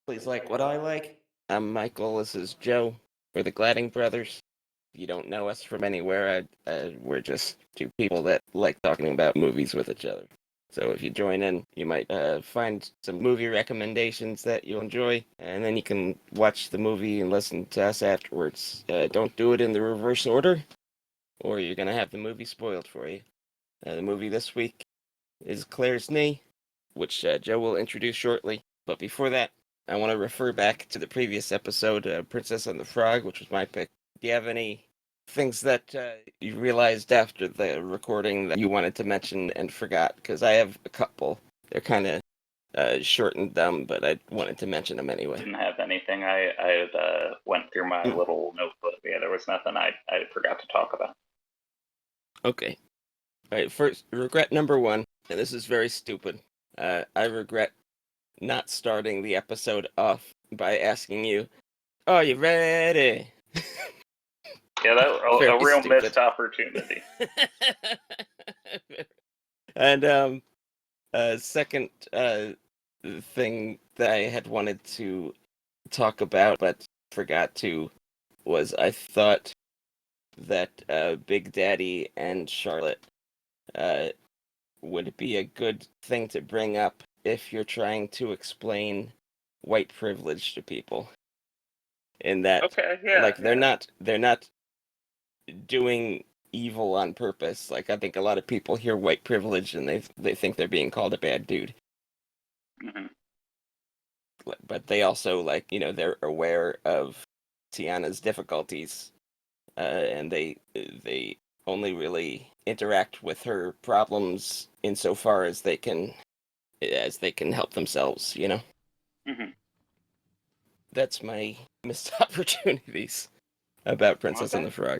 Please like what I like. I'm Michael. This is Joe. We're the Gladding Brothers. If you don't know us from anywhere, we're just two people that like talking about movies with each other. So if you join in, you might find some movie recommendations that you'll enjoy, and then you can watch the movie and listen to us afterwards. Don't do it in the reverse order, or you're going to have the movie spoiled for you. The movie this week is Claire's Knee, which Joe will introduce shortly. But before that, I want to refer back to the previous episode, Princess and the Frog, which was my pick. Do you have any things that you realized after the recording that you wanted to mention and forgot? Because I have a couple. They're kind of short and dumb, but I wanted to mention them anyway. Didn't have anything. I went through my little notebook. Yeah, there was nothing I forgot to talk about. Okay. All right, first, regret number one, and this is very stupid. I regret not starting the episode off by asking you, "Are you ready?" Yeah, that was a real stupid missed opportunity. And second thing that I had wanted to talk about but forgot to was I thought that Big Daddy and Charlotte would be a good thing to bring up if you're trying to explain white privilege to people. In that, okay, yeah, like they're not doing evil on purpose. Like I think a lot of people hear white privilege and they think they're being called a bad dude. Mm-hmm. But they also they're aware of Tiana's difficulties, and they only really interact with her problems insofar as they can help themselves. Mm-hmm. That's my missed opportunities about Princess and the Frog.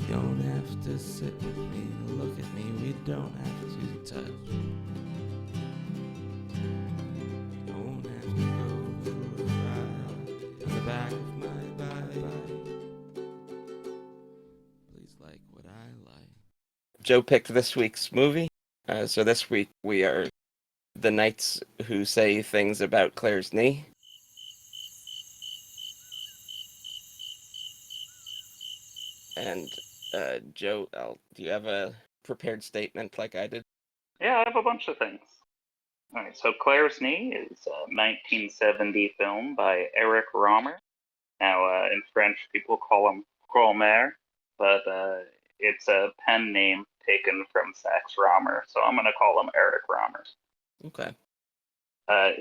Don't have to sit with me, look at me, we don't have to touch. You don't have to go for a ride on the back of my bike. Please like what I like. Joe picked this week's movie, so this week we are the knights who say things about Claire's knee. And Joe, do you have a prepared statement like I did? Yeah, I have a bunch of things. All right, so Claire's Knee is a 1970 film by Eric Rohmer. Now, in French, people call him Rohmer, but it's a pen name taken from Sax Rohmer, so I'm going to call him Eric Rohmer. Okay.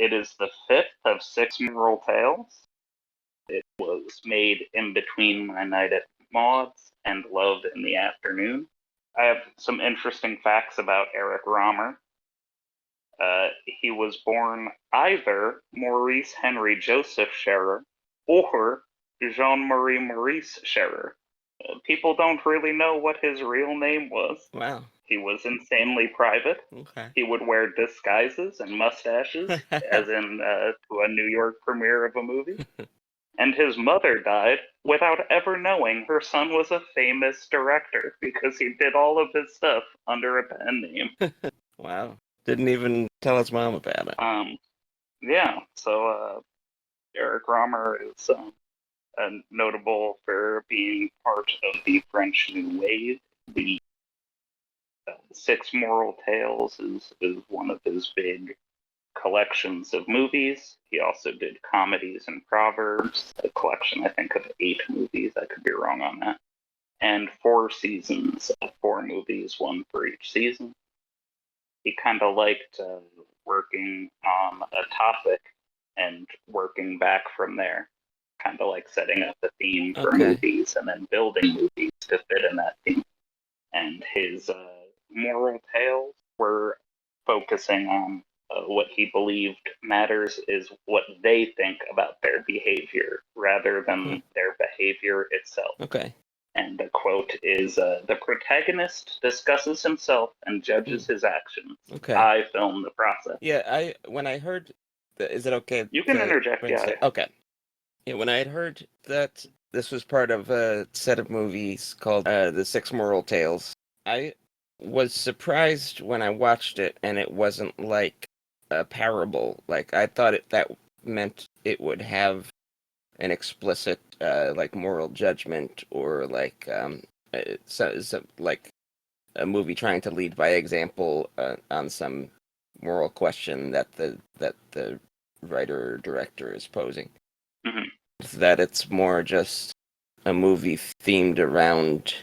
It is the fifth of 6 mural tales. It was made in between My Night at Maud's and Love in the Afternoon. I have some interesting facts about Eric Rohmer. He was born either Maurice Henry Joseph Scherer or Jean-Marie Maurice Scherer. People don't really know what his real name was. Wow. He was insanely private. Okay. He would wear disguises and mustaches, as in to a New York premiere of a movie. And his mother died without ever knowing her son was a famous director because he did all of his stuff under a pen name. Wow. Didn't even tell his mom about it. Yeah, so Eric Rohmer is notable for being part of the French New Wave. The 6 Moral Tales is one of his big collections of movies. He also did Comedies and Proverbs, a collection, I think, of 8 movies. I could be wrong on that. And 4 seasons of 4 movies, one for each season. He kind of liked working on a topic and working back from there. Kind of like setting up a theme for movies and then building movies to fit in that theme. And his moral tales were focusing on what he believed matters is what they think about their behavior rather than their behavior itself. Okay. And the quote is, the protagonist discusses himself and judges his actions. Okay. I film the process. Yeah, when I heard Is it okay You can to interject, bring yeah. stuff? Okay. Yeah, when I had heard that this was part of a set of movies called The Six Moral Tales, I was surprised when I watched it, and it wasn't like a parable. Like I thought that meant it would have an explicit like moral judgment or like like a movie trying to lead by example on some moral question that the writer or director is posing. Hmm. That it's more just a movie themed around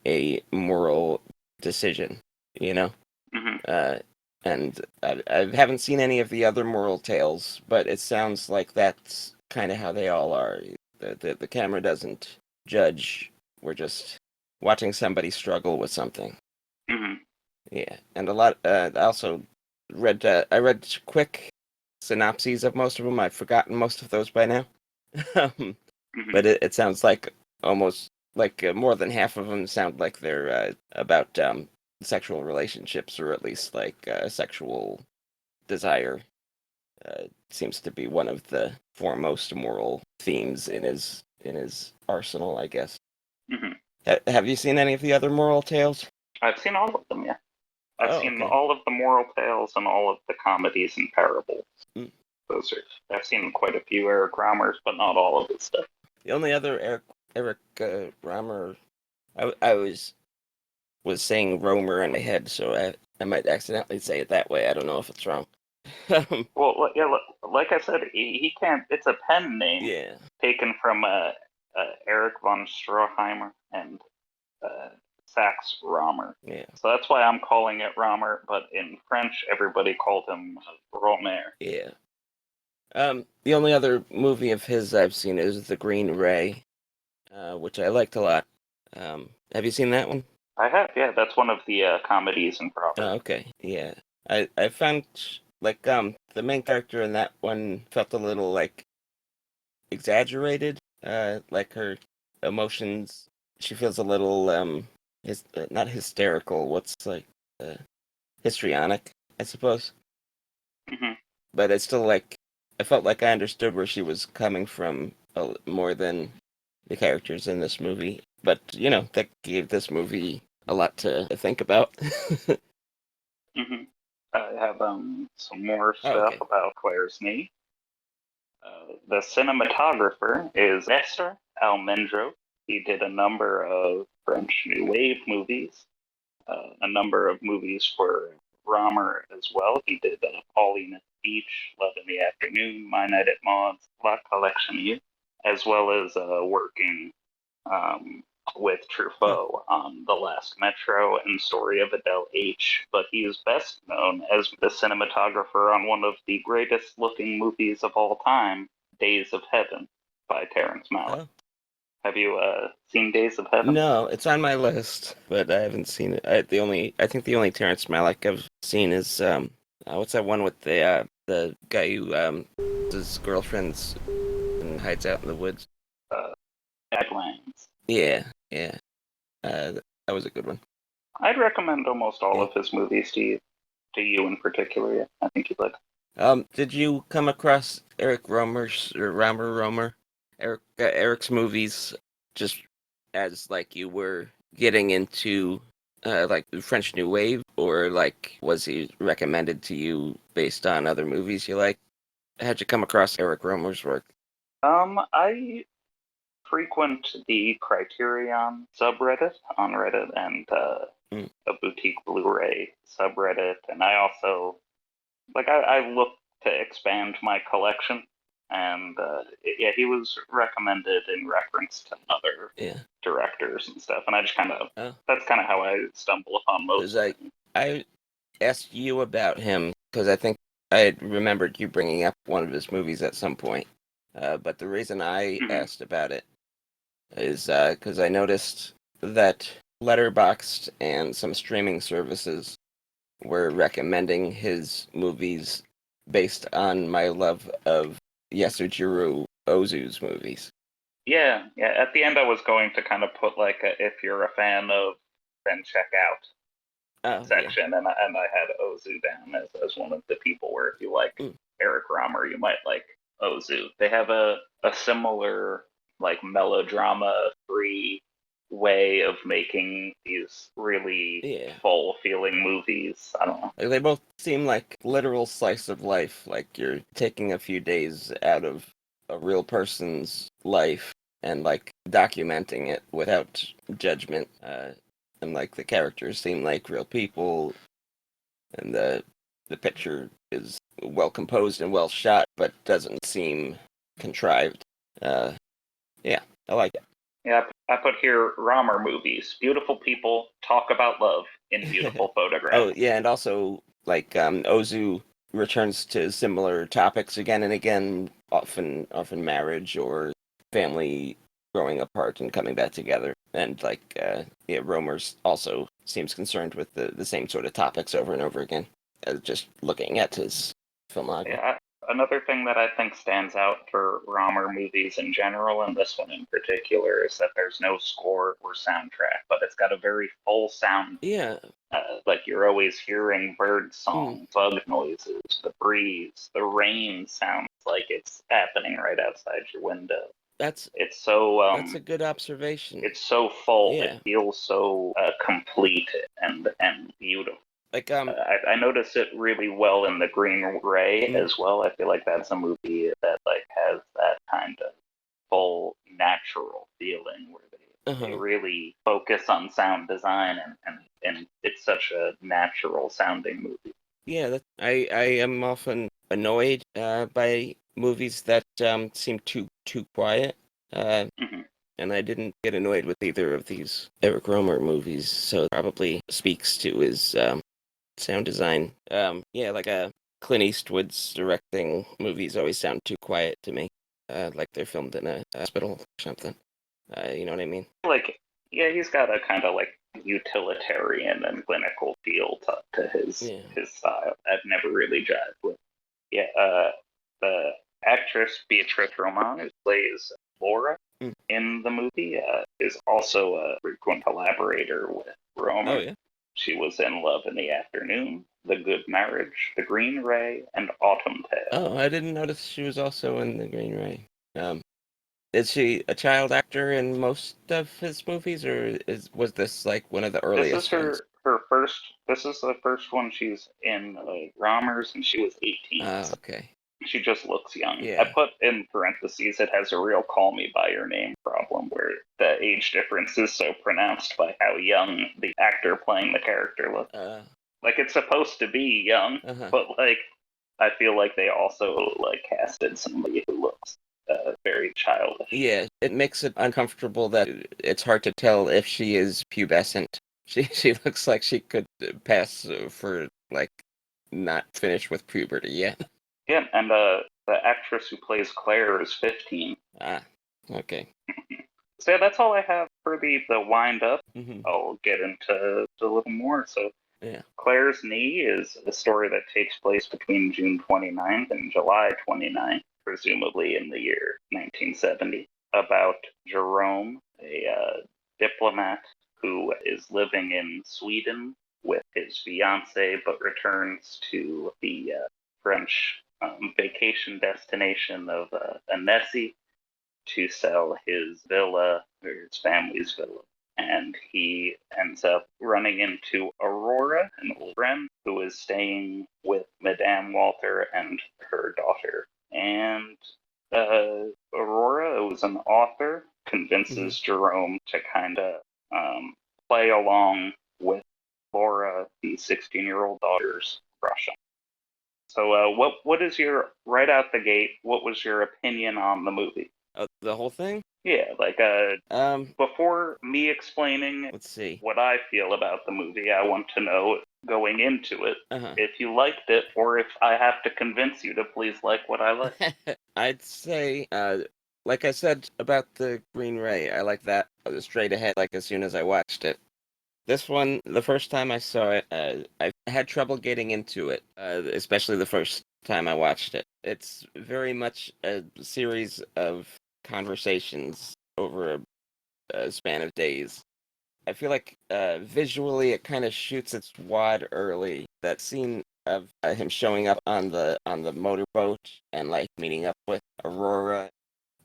a moral decision, you know? Hmm. Uh, and I haven't seen any of the other moral tales, but it sounds like that's kind of how they all are. The camera doesn't judge. We're just watching somebody struggle with something. Hmm. Yeah, and a lot. I also read. I read quick synopses of most of them. I've forgotten most of those by now. Um, Hmm. but it sounds like almost like more than half of them sound like they're about sexual relationships, or at least like sexual desire. Seems to be one of the foremost moral themes in his arsenal, I guess. Hmm. Have you seen any of the other moral tales? I've seen all of them, yeah. I've Oh, seen okay. all of the moral tales and all of the comedies and parables. Mm. I've seen quite a few Eric Rohmer's, but not all of his stuff. The only other Eric Rohmer, I was saying Rohmer in my head, so I might accidentally say it that way. I don't know if it's wrong. Well, yeah, like I said, he can't. It's a pen name Yeah, taken from Erich von Stroheimer and Sax Rohmer. yeah, So that's why I'm calling it Rohmer, but in French, everybody called him Rohmer. yeah. The only other movie of his I've seen is The Green Ray, which I liked a lot. Have you seen that one? I have, yeah, that's one of the comedies in proper. Oh, okay, yeah. I found like the main character in that one felt a little like exaggerated. Like her emotions, she feels a little not hysterical. What's like uh, histrionic, I suppose. Hmm. But it's still like I felt like I understood where she was coming from more than the characters in this movie. But that gave this movie a lot to think about. Hmm. I have some more Oh, stuff okay. about Claire's knee. The cinematographer is Esther Almendro. He did a number of French New Wave movies, a number of movies for Rohmer as well. He did Pauline at the Beach, Love in the Afternoon, My Night at Maud's, La Collection, as well as working um, with Huh. Truffaut on The Last Metro and Story of Adele H. But he is best known as the cinematographer on one of the greatest looking movies of all time, Days of Heaven by Terrence Malick. Oh. Have you seen Days of Heaven? No, it's on my list, but I haven't seen it. I think the only Terrence Malick I've seen is what's that one with the guy who his girlfriend's and hides out in the woods. Uh, Badlands. Yeah, yeah. That was a good one. I'd recommend almost all Yeah. of his movies to you in particular. Yeah, I think you'd like. Did you come across Eric Rohmer's or Rohmer Eric's movies just as like you were getting into like the French New Wave, or like was he recommended to you based on other movies you like? How'd you come across Eric Rohmer's work? I frequent the Criterion subreddit on Reddit and Mm. a boutique Blu-ray subreddit, and I also I look to expand my collection, and yeah, he was recommended in reference to other Yeah. directors and stuff, and I just kind of Oh, that's kind of how I stumble upon because most of them. I asked you about him because I think I had remembered you bringing up one of his movies at some point. But the reason I Hmm. asked about it is because I noticed that letterboxd and some streaming services were recommending his movies based on my love of Yasujiro Ozu's movies. Yeah, yeah. At the end, I was going to kind of put like if you're a fan of, then check out Oh, yeah. section, and I had Ozu down as one of the people where if you like Mm. Eric Rohmer, you might like Ozu. They have a similar like melodrama-free way of making these really Yeah. full feeling movies. I don't know. Like, they both seem like literal slice of life. Like you're taking a few days out of a real person's life and like documenting it without judgment. And like the characters seem like real people, and the picture is well composed and well shot, but doesn't seem contrived. Yeah, I like it. Yeah, I put here Rohmer movies. Beautiful people talk about love in beautiful photographs. Oh yeah, and also like Ozu returns to similar topics again and again, often marriage or family growing apart and coming back together. And like yeah, Romer's also seems concerned with the same sort of topics over and over again. Just looking at his filmography. Yeah, another thing that I think stands out for Rohmer movies in general, and this one in particular, is that there's no score or soundtrack, but it's got a very full sound. Yeah. Like you're always hearing bird songs, bug noises, the breeze, the rain sounds like it's happening right outside your window. That's That's a good observation. It's so full. Yeah. It feels so complete and beautiful. Like I notice it really well in The Green Ray as well. I feel like that's a movie that like has that kind of full natural feeling where they really focus on sound design and it's such a natural sounding movie. Yeah, I am often annoyed by movies that seem too quiet. And I didn't get annoyed with either of these Eric Rohmer movies, so it probably speaks to his sound design. Yeah, like Clint Eastwood's directing movies always sound too quiet to me, like they're filmed in a hospital or something. You know what I mean? Like, yeah, he's got a kind of like utilitarian and clinical feel to his style. I've never really jived with. Yeah, the actress Beatrice Roman, who plays Laura in the movie, is also a frequent collaborator with Rohmer. Oh yeah. She was in Love in the Afternoon, The Good Marriage, The Green Ray, and Autumn Tale. Oh, I didn't notice she was also in The Green Ray. Is she a child actor in most of his movies, or was this like one of the earliest ones? Her first. This is the first one she's in Rohmer's, and she was 18. Oh, okay. She just looks young. Yeah. I put in parentheses it has a real call me by your name problem where the age difference is so pronounced by how young the actor playing the character looks. Like it's supposed to be young, but like I feel like they also like casted somebody who looks very childish. Yeah, it makes it uncomfortable that it's hard to tell if she is pubescent. She looks like she could pass for like not finished with puberty yet. Yeah, and the actress who plays Claire is 15. Ah, okay. So yeah, that's all I have for the wind up. I'll get into a little more. So yeah. Claire's Knee is a story that takes place between June 29th and July 29th, presumably in the year 1970, about Jerome, a diplomat who is living in Sweden with his fiancée, but returns to the French vacation destination of Annecy to sell his villa, or his family's villa. And he ends up running into Aurora, an old friend, who is staying with Madame Walter and her daughter. And Aurora, who's an author, convinces Jerome to kind of play along with Laura, the 16-year-old daughter's crush on. So, what is your right out the gate? What was your opinion on the movie? The whole thing? Yeah, like before me explaining, let's see what I feel about the movie. I want to know going into it if you liked it, or if I have to convince you to please like what I like. I'd say, like I said about the Green Ray, I like that straight ahead. Like as soon as I watched it. This one, the first time I saw it, I had trouble getting into it, especially the first time I watched it. It's very much a series of conversations over a span of days. I feel like visually it kind of shoots its wad early. That scene of him showing up on the motorboat and like meeting up with Aurora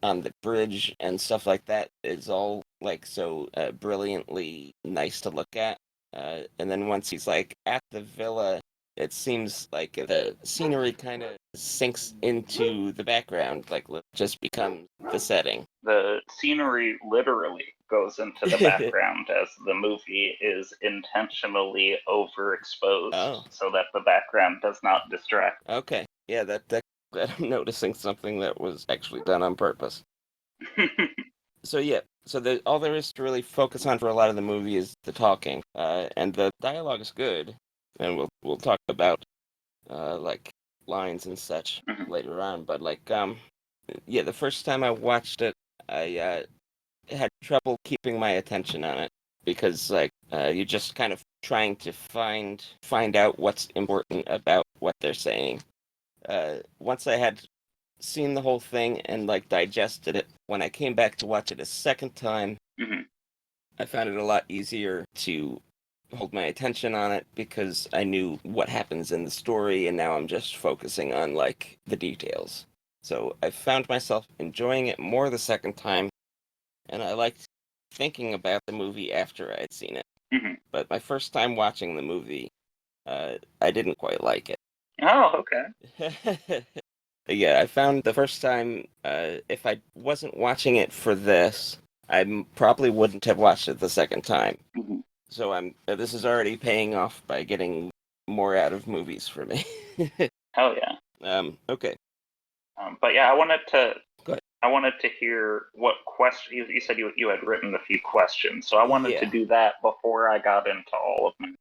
on the bridge and stuff like that is all like so brilliantly nice to look at. And then once he's like at the villa, it seems like the scenery kind of sinks into the background, like just becomes the setting. The scenery literally goes into the background as the movie is intentionally overexposed so that the background does not distract. Okay, yeah, that I'm noticing something that was actually done on purpose. So yeah, so all there is to really focus on for a lot of the movie is the talking, and the dialogue is good, and we'll talk about like lines and such later on. But like yeah, the first time I watched it, I had trouble keeping my attention on it because like you're just kind of trying to find out what's important about what they're saying. Once I had seen the whole thing and like digested it, when I came back to watch it a second time, I found it a lot easier to hold my attention on it because I knew what happens in the story, and now I'm just focusing on like the details. So I found myself enjoying it more the second time, and I liked thinking about the movie after I had seen it. But my first time watching the movie, I didn't quite like it. Oh, okay. Yeah, I found the first time, if I wasn't watching it for this, I probably wouldn't have watched it the second time. So this is already paying off by getting more out of movies for me. Hell yeah. Okay. But yeah, Go ahead. I wanted to hear what question you said you had written a few questions, so I wanted to Yeah. do that before I got into all of my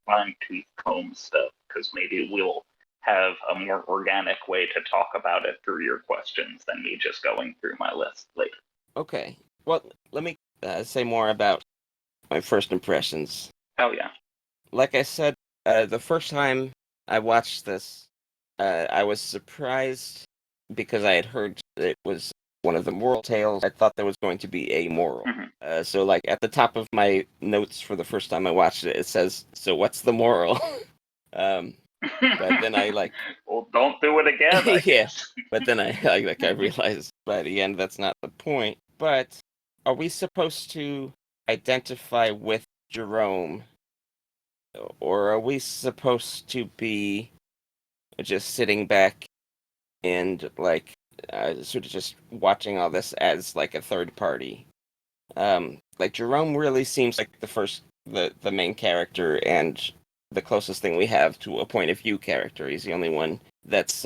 fine tooth comb stuff, because maybe we'll have a more organic way to talk about it through your questions than me just going through my list later. Okay. Well, let me say more about my first impressions. Oh yeah. Like I said, the first time I watched this, I was surprised because I had heard it was one of the moral tales. I thought there was going to be a moral. So, like, at the top of my notes for the first time I watched it, it says, "So what's the moral?" But then I like, well, don't do it again. I guess. But then I realized by the end that's not the point. But are we supposed to identify with Jerome, or are we supposed to be just sitting back and like sort of just watching all this as like a third party? Like Jerome really seems like the main character and the closest thing we have to a point of view character. He's the only one that's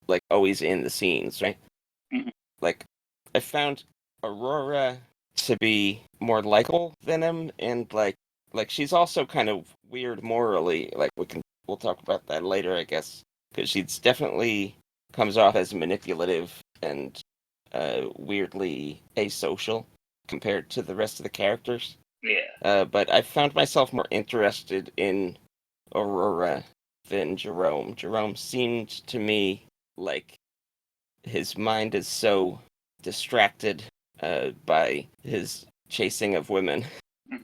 like always in the scenes, right? Like I found Aurora to be more likable than him, and like she's also kind of weird morally. Like we'll talk about that later, I guess, because she's definitely comes off as manipulative and weirdly asocial compared to the rest of the characters. Yeah. But I found myself more interested in Aurora than Jerome. Jerome seemed to me like his mind is so distracted by his chasing of women,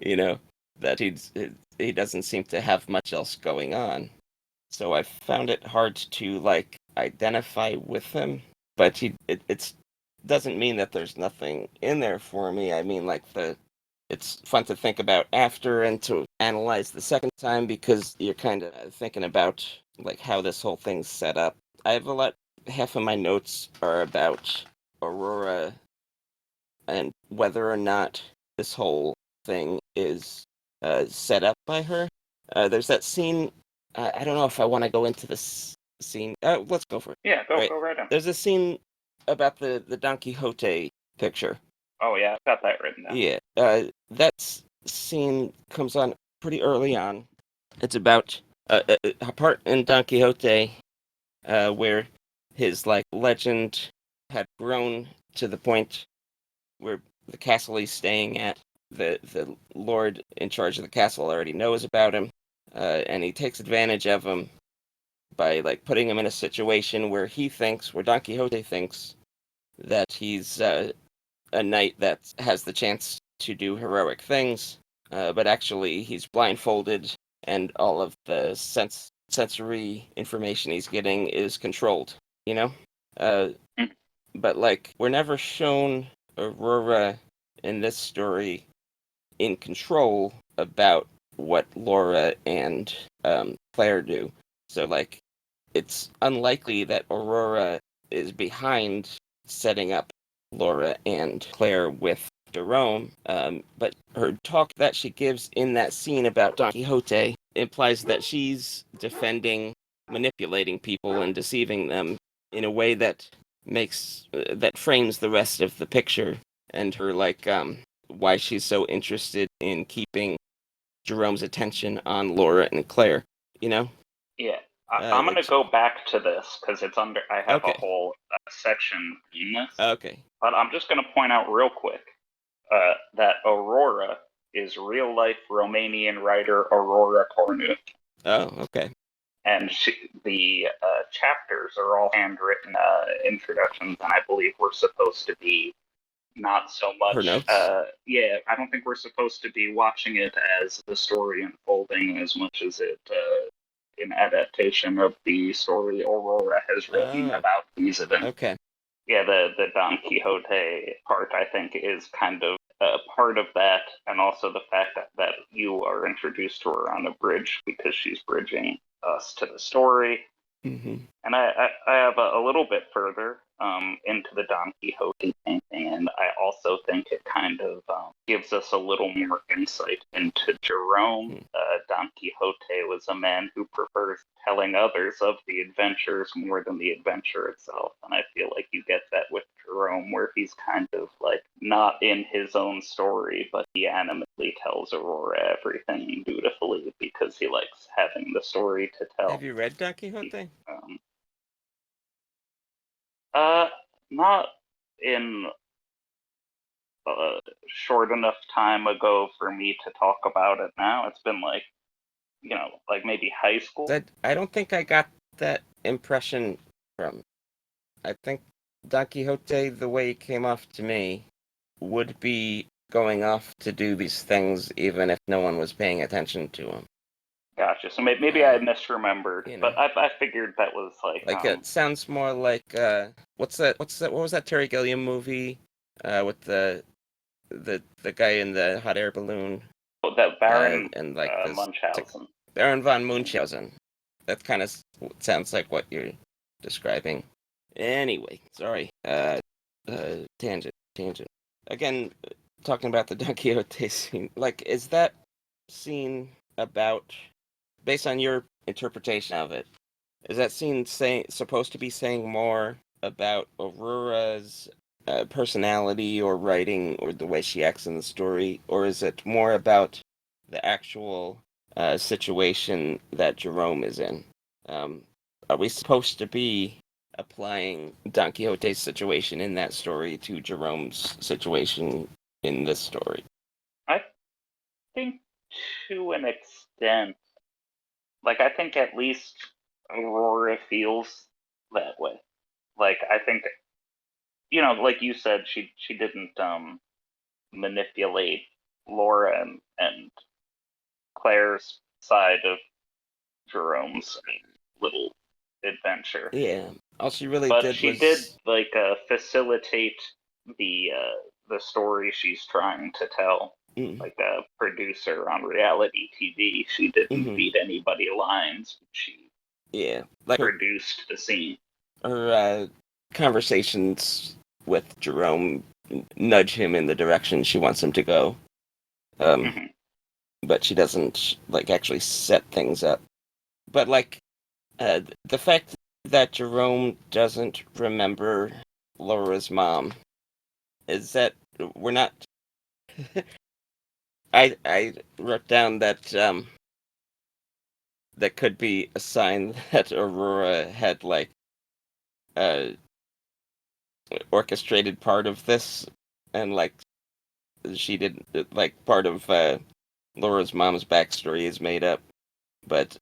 that he doesn't seem to have much else going on. So I found it hard to like identify with him, but it doesn't mean that there's nothing in there for me. I mean, like it's fun to think about after and to analyze the second time because you're kind of thinking about like how this whole thing's set up. Half of my notes are about Aurora and whether or not this whole thing is set up by her. There's that scene. I don't know if I want to go into this scene. Let's go for it. Yeah, go right on. There's a scene about the Don Quixote picture. Oh yeah, I've got that written down. Yeah, that scene comes on pretty early on. It's about a part in Don Quixote where his like legend had grown to the point where the castle he's staying at, the lord in charge of the castle already knows about him, and he takes advantage of him by like putting him in a situation where Don Quixote thinks that he's a knight that has the chance to do heroic things, but actually he's blindfolded and all of the sensory information he's getting is controlled, you know? Mm. But, like, we're never shown Aurora in this story in control about what Laura and Claire do. So, like, it's unlikely that Aurora is behind setting up Laura and Claire with Jerome, but her talk that she gives in that scene about Don Quixote implies that she's defending, manipulating people and deceiving them in a way that makes that frames the rest of the picture, and her, like, why she's so interested in keeping Jerome's attention on Laura and Claire, you know? Yeah, I'm gonna It's go back to this because it's under. I have a okay. whole section in this, Okay. but I'm just gonna point out real quick that Aurora is real life Romanian writer Aurora Cornu, Oh, okay. and the chapters are all handwritten introductions, and I believe we're supposed to be not so Her much. notes? Yeah, I don't think we're supposed to be watching it as the story unfolding as much as it an adaptation of the story Aurora has written Oh, about these events. okay. Yeah, the Don Quixote part I think is kind of part of that, and also the fact that you are introduced to her on the bridge because she's bridging us to the story. Mm-hmm. And I have a little bit further into the Don Quixote painting, and I also think it kind of gives us a little more insight into Jerome. Don Quixote was a man who prefers telling others of the adventures more than the adventure itself, and I feel like you get that with Jerome, where he's kind of like not in his own story, but he animately tells Aurora everything dutifully because he likes having the story to tell. Have you read Don Quixote? Uh, not in a short enough time ago for me to talk about it now. It's been like, like maybe high school. I don't think I got that impression from. I think Don Quixote, the way he came off to me, would be going off to do these things even if no one was paying attention to him. Gotcha. So maybe I misremembered, but I figured that was like it sounds more like what was that Terry Gilliam movie with the guy in the hot air balloon? That Baron and like Munchausen. Baron von Munchausen. That kind of sounds like what you're describing. Anyway, sorry. Tangent. Again, talking about the Don Quixote scene. Like, is that scene about, based on your interpretation of it, is that scene supposed to be saying more about Aurora's personality or writing or the way she acts in the story, or is it more about the actual situation that Jerome is in? Are we supposed to be applying Don Quixote's situation in that story to Jerome's situation in this story? I think to an extent. Like, I think at least Aurora feels that way. Like, I think, like you said, she didn't manipulate Laura and Claire's side of Jerome's little adventure. Yeah, all she really But did she was did like facilitate the story she's trying to tell. Like a producer on reality TV, she didn't feed anybody lines. She like produced the scene. Her conversations with Jerome nudge him in the direction she wants him to go. But she doesn't like actually set things up. But like the fact that Jerome doesn't remember Laura's mom is that we're not. I wrote down that that could be a sign that Aurora had like orchestrated part of this, and like she did like part of Laura's mom's backstory is made up, but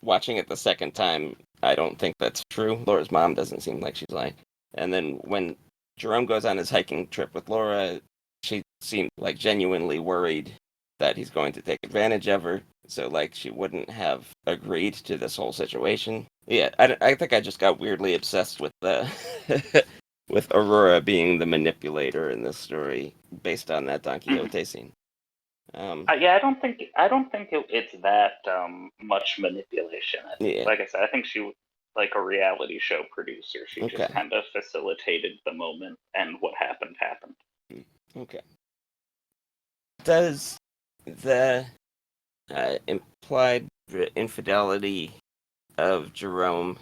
watching it the second time, I don't think that's true. Laura's mom doesn't seem like she's lying. And then when Jerome goes on his hiking trip with Laura, she seemed like genuinely worried that he's going to take advantage of her. So, like, she wouldn't have agreed to this whole situation. Yeah, I think I just got weirdly obsessed with the with Aurora being the manipulator in this story based on that Don Quixote scene. Yeah, it's that much manipulation. Yeah. Like I said, I think she was like a reality show producer. She Okay. just kind of facilitated the moment, and what happened happened. Okay. Does the implied infidelity of Jerome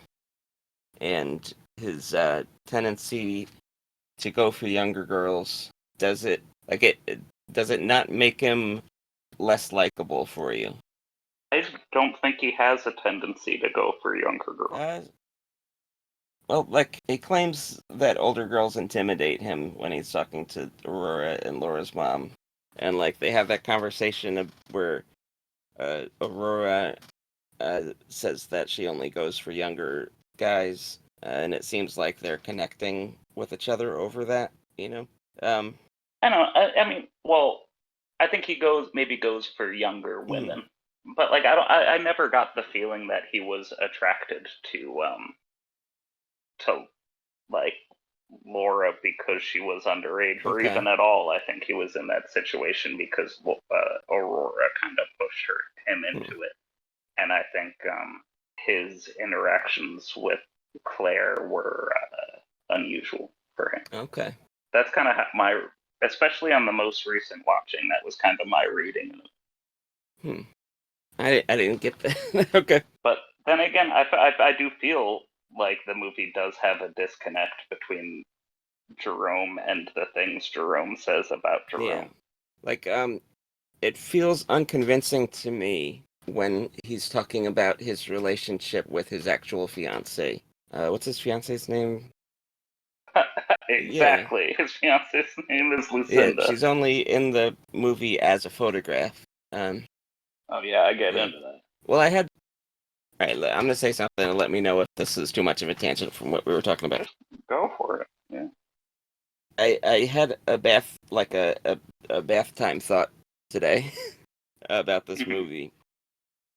and his tendency to go for younger girls, does it does it not make him less likable for you? I just don't think he has a tendency to go for younger girls. Well, like, he claims that older girls intimidate him when he's talking to Aurora and Laura's mom. And, like, they have that conversation where Aurora says that she only goes for younger guys, and it seems like they're connecting with each other over that, you know? I don't know. I mean, well, I think he goes for younger women, but like I never got the feeling that he was attracted to like Laura because she was underage, or Okay. even at all. I think he was in that situation because Aurora kind of pushed him into it, and I think his interactions with Claire were unusual for him. Okay. That's kind of especially on the most recent watching, that was kind of my reading. I didn't get that. Okay. But then again, I do feel like the movie does have a disconnect between Jerome and the things Jerome says about Jerome. Yeah. Like, it feels unconvincing to me when he's talking about his relationship with his actual fiancée. What's his fiance's name? Exactly. Yeah. His fiance's name is Yeah, Lucinda. she's only in the movie as a photograph. Oh yeah, I get Yeah. into that. Well, I had. All right, I'm gonna say something and let me know if this is too much of a tangent from what we were talking about. Just go for it. Yeah. I had a bath time thought today about this movie.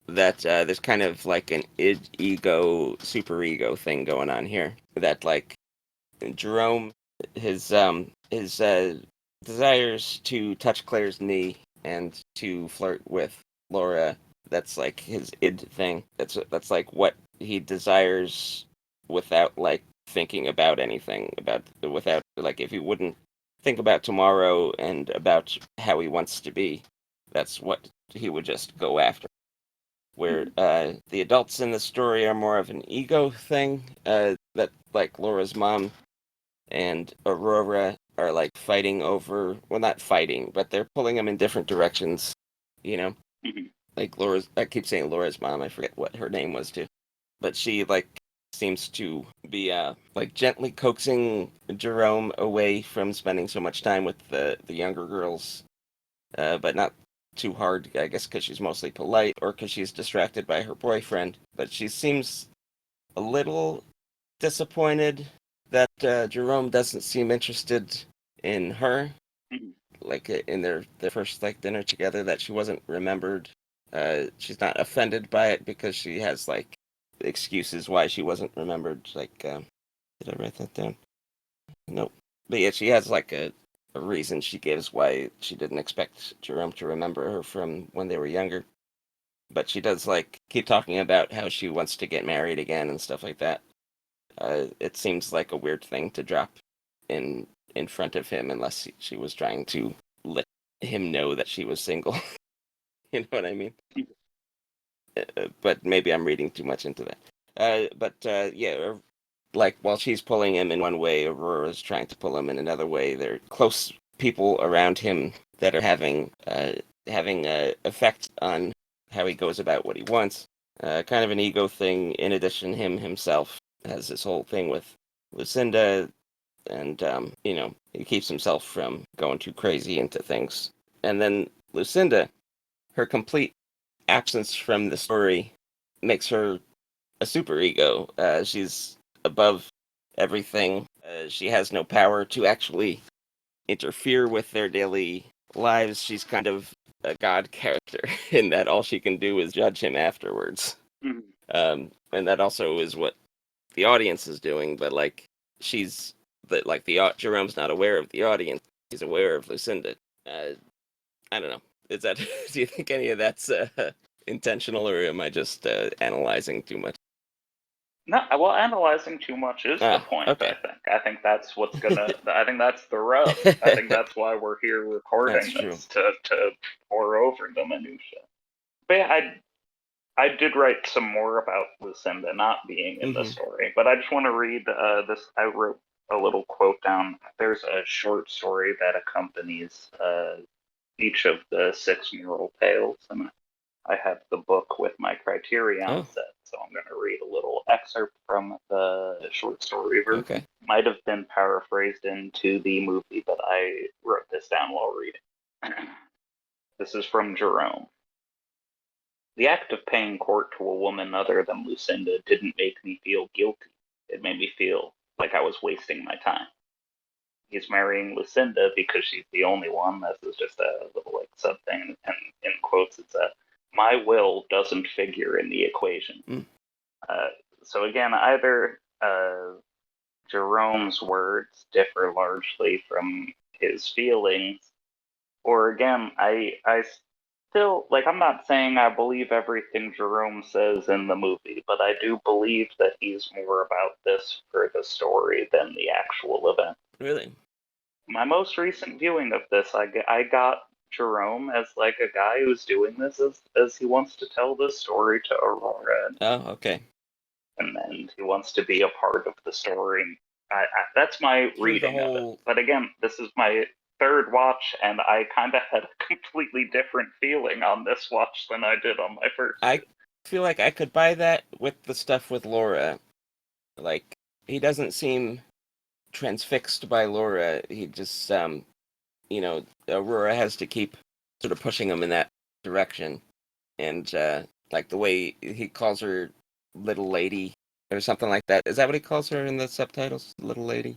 That there's kind of like an ego, super ego thing going on here. That, like, Jerome, his desires to touch Claire's knee and to flirt with Laura, that's like his id thing. That's like what he desires without, like, thinking about anything without, like, if he wouldn't think about tomorrow and about how he wants to be, that's what he would just go after. Where the adults in the story are more of an ego thing, that, like, Laura's mom and Aurora are, like, fighting over, well, not fighting, but they're pulling him in different directions, you know? Like, I keep saying Laura's mom, I forget what her name was too. But she, like, seems to be, like, gently coaxing Jerome away from spending so much time with the younger girls, but not too hard, I guess, because she's mostly polite or because she's distracted by her boyfriend. But she seems a little disappointed that Jerome doesn't seem interested in her, like, in their first, like, dinner together, that she wasn't remembered. She's not offended by it because she has, like, excuses why she wasn't remembered. Like, did I write that down? Nope. But yeah, she has, like, a reason she gives why she didn't expect Jerome to remember her from when they were younger. But she does, like, keep talking about how she wants to get married again and stuff like that. It seems like a weird thing to drop in front of him unless she was trying to let him know that she was single. You know what I mean? But maybe I'm reading too much into that. Yeah, like, while she's pulling him in one way, Aurora's trying to pull him in another way. There are close people around him that are having effect on how he goes about what he wants. Kind of an ego thing. In addition, himself has this whole thing with Lucinda, and he keeps himself from going too crazy into things. And then Lucinda, her complete absence from the story makes her a superego. She's above everything. She has no power to actually interfere with their daily lives. She's kind of a god character in that all she can do is judge him afterwards. Mhm. And that also is what the audience is doing, but like Jerome's not aware of the audience; he's aware of Lucinda. I don't know. Is that? Do you think any of that's intentional, or am I just analyzing too much? No, well, analyzing too much is the point. Okay. I think that's what's gonna. I think that's the rub. I think that's why we're here recording That's true. this to pour over the minutia. But yeah, I did write some more about Lucinda not being in the Mhm. story, but I just want to read this. I wrote a little quote down. There's a short story that accompanies each of the six mural tales, and I have the book with my Criterion Oh. set, so I'm going to read a little excerpt from the short story version. Okay. Might have been paraphrased into the movie, but I wrote this down while reading. This is from Jerome. The act of paying court to a woman other than Lucinda didn't make me feel guilty. It made me feel like I was wasting my time. He's marrying Lucinda because she's the only one. This is just a little like sub thing, and in quotes, it's my will doesn't figure in the equation. Mm. So again, either Jerome's words differ largely from his feelings, or again, I still like. I'm not saying I believe everything Jerome says in the movie, but I do believe that he's more about this for the story than the actual event. Really? My most recent viewing of this, I got Jerome as like a guy who's doing this as he wants to tell this story to Aurora, Oh, okay. and then he wants to be a part of the story. That's my Through reading the of whole. it. But again, this is my third watch, and I kind of had a completely different feeling on this watch than I did on my first. I feel like I could buy that with the stuff with Laura. Like, he doesn't seem transfixed by Laura. He just, Aurora has to keep sort of pushing him in that direction. And, like, the way he calls her little lady or something like that. Is that what he calls her in the subtitles? Little lady?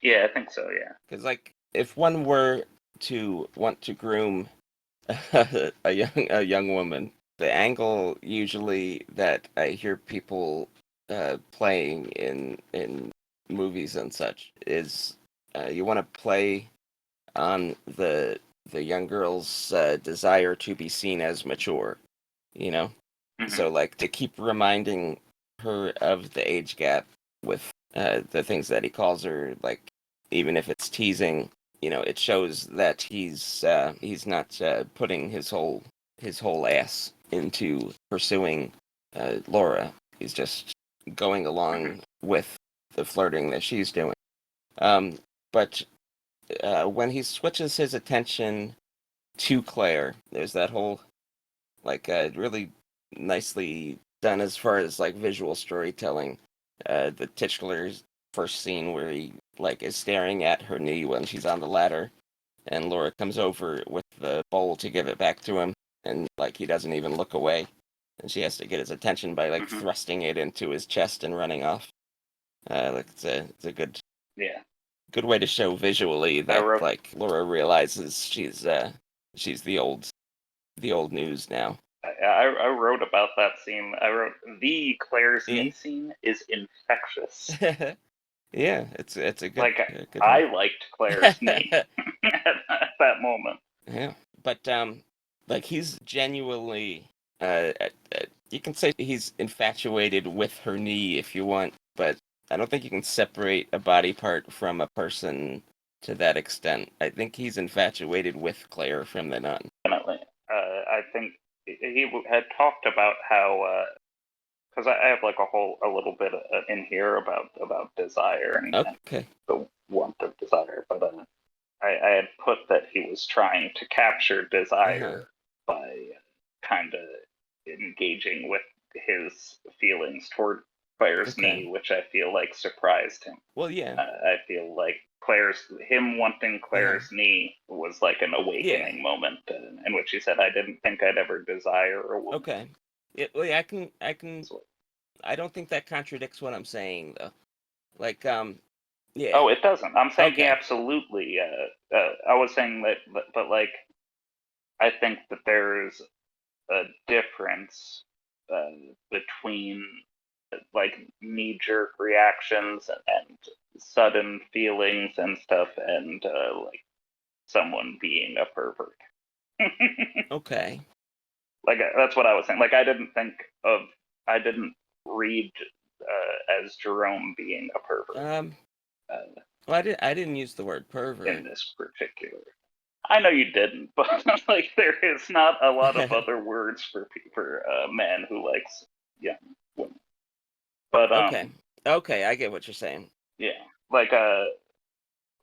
Yeah, I think so, yeah. Because, like, if one were to want to groom a young woman, the angle usually that I hear people playing in movies and such is you want to play on the young girl's desire to be seen as mature, you know. Mhm. So like to keep reminding her of the age gap with the things that he calls her, like even if it's teasing, it shows that he's not putting his whole ass into pursuing Laura. He's just going along with the flirting that she's doing. But when he switches his attention to Claire, there's that whole like really nicely done as far as like visual storytelling. The titular's first scene where he like is staring at her knee when she's on the ladder, and Laura comes over with the bowl to give it back to him, and like he doesn't even look away, and she has to get his attention by like thrusting it into his chest and running off. Like it's a good way to show visually that like Laura realizes she's the old news now. I wrote about that scene. I wrote the Claire's knee scene is infectious. Yeah, it's a good. Like a good I one. liked Claire's knee at that moment. Yeah, but like he's genuinely you can say he's infatuated with her knee if you want, but I don't think you can separate a body part from a person to that extent. I think he's infatuated with Claire from then on. Definitely. I think he had talked about how because I have like a little bit in here about desire and the want of desire, but I had put that he was trying to capture desire by kind of engaging with his feelings toward Claire's knee, which I feel like surprised him. Well, yeah. I feel like him wanting Claire's knee was like an awakening moment in which he said, "I didn't think I'd ever desire a woman." Okay. Well, yeah, I can. I don't think that contradicts what I'm saying though. Like, yeah. Oh, it doesn't. I'm saying he absolutely. I was saying that, but like, I think that there's a difference between like knee-jerk reactions and sudden feelings and stuff, and like someone being a pervert. Okay. Like that's what I was saying. Like I didn't read as Jerome being a pervert Well, I didn't use the word pervert. in this particular. I know you didn't, but like there is not a lot of other words for a man who likes young women. But Okay, I get what you're saying. yeah, like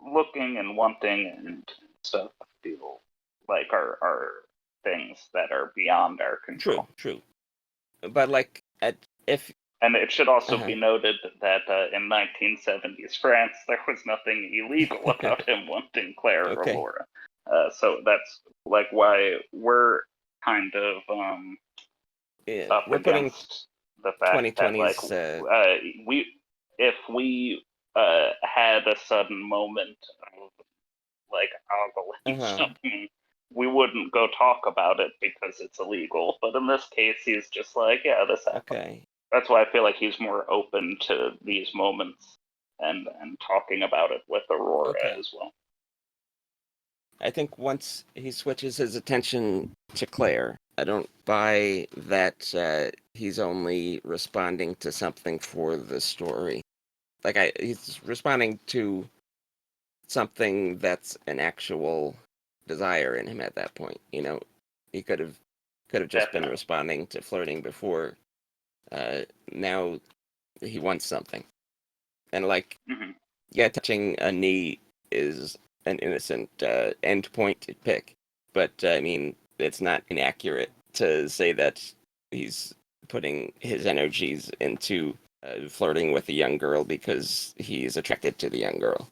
looking and wanting and stuff feel like are things that are beyond our control. True. But like, if And it should also be noted that in 1970s France, there was nothing illegal about him wanting Claire or Laura. So that's like why we're kind of up we're against the fact that like if we had a sudden moment of like I'll believe something, we wouldn't go talk about it because it's illegal. But in this case, he's just like, yeah, this happened. Okay. That's why I feel like he's more open to these moments and talking about it with Aurora as well. I think once he switches his attention to Claire, I don't buy that he's only responding to something for the story. Like he's responding to something that's an actual desire in him at that point. You know, he could have just been responding to flirting before. Now he wants something, and like, yeah, touching a knee is an innocent endpoint to pick, but I mean, it's not inaccurate to say that he's putting his energies into flirting with a young girl because he's attracted to the young girl.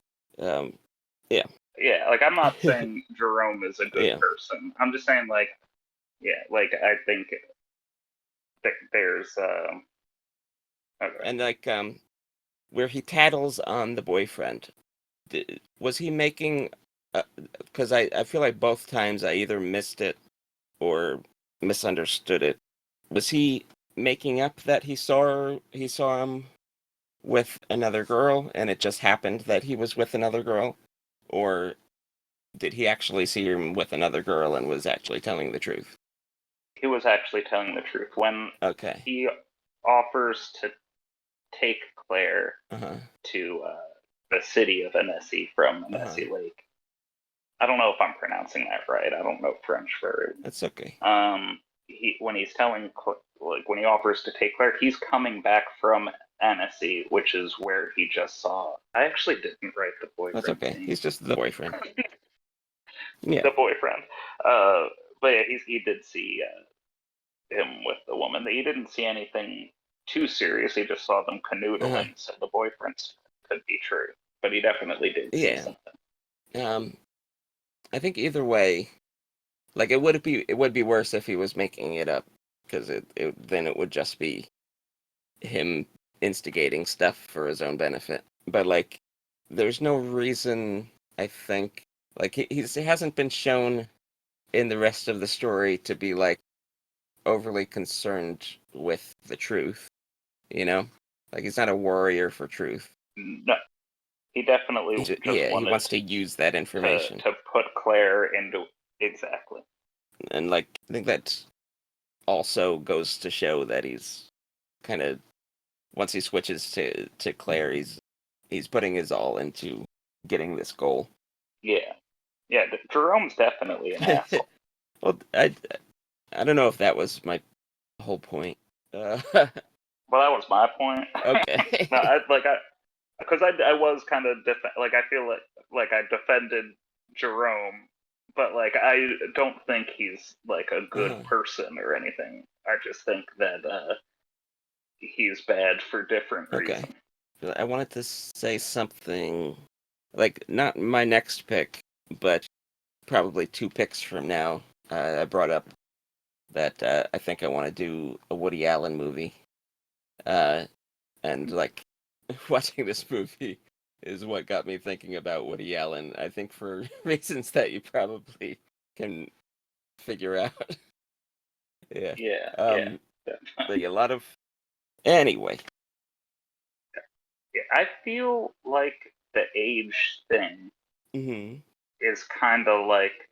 Yeah. Yeah, like I'm not saying Jerome is a good person. I'm just saying like, yeah, like I think there's okay. And like where he tattles on the boyfriend, was he making? Because I feel like both times I either missed it or misunderstood it. Was he making up that he saw him with another girl, and it just happened that he was with another girl, or did he actually see him with another girl and was actually telling the truth? He was actually telling the truth when he offers to take Claire to the city of Annecy from Annecy Lake. I don't know if I'm pronouncing that right. I don't know French very well. That's okay. When he's telling, like when he offers to take Claire, he's coming back from Annecy, which is where he just saw. I actually didn't write the boyfriend. That's okay. Name. He's just the boyfriend. Yeah. The boyfriend. But yeah, he did see him with the woman. He didn't see anything too serious. He just saw them canoodling, so the boyfriends could be true. But he definitely did see something. I think either way, like it would be worse if he was making it up, because then it would just be him instigating stuff for his own benefit. But like, there's no reason, I think, like he hasn't been shown in the rest of the story to be like overly concerned with the truth, you know? Like he's not a warrior for truth. No. He definitely he wants to use that information to put Claire into exactly. And like I think that also goes to show that he's kind of, once he switches to Claire, he's putting his all into getting this goal. Yeah. Jerome's definitely an asshole. Well, I don't know if that was my whole point. Well, that was my point. Okay. No, because I was kind of like I feel like I defended Jerome, but like I don't think he's like a good person or anything. I just think that he's bad for different reasons. I wanted to say something, like not my next pick, but probably 2 picks from now. I brought up that I think I want to do a Woody Allen movie, and like watching this movie is what got me thinking about Woody Allen. I think for reasons that you probably can figure out. Yeah. Yeah, But yeah, a lot of anyway. yeah. I feel like the age thing Mm-hmm. is kind of like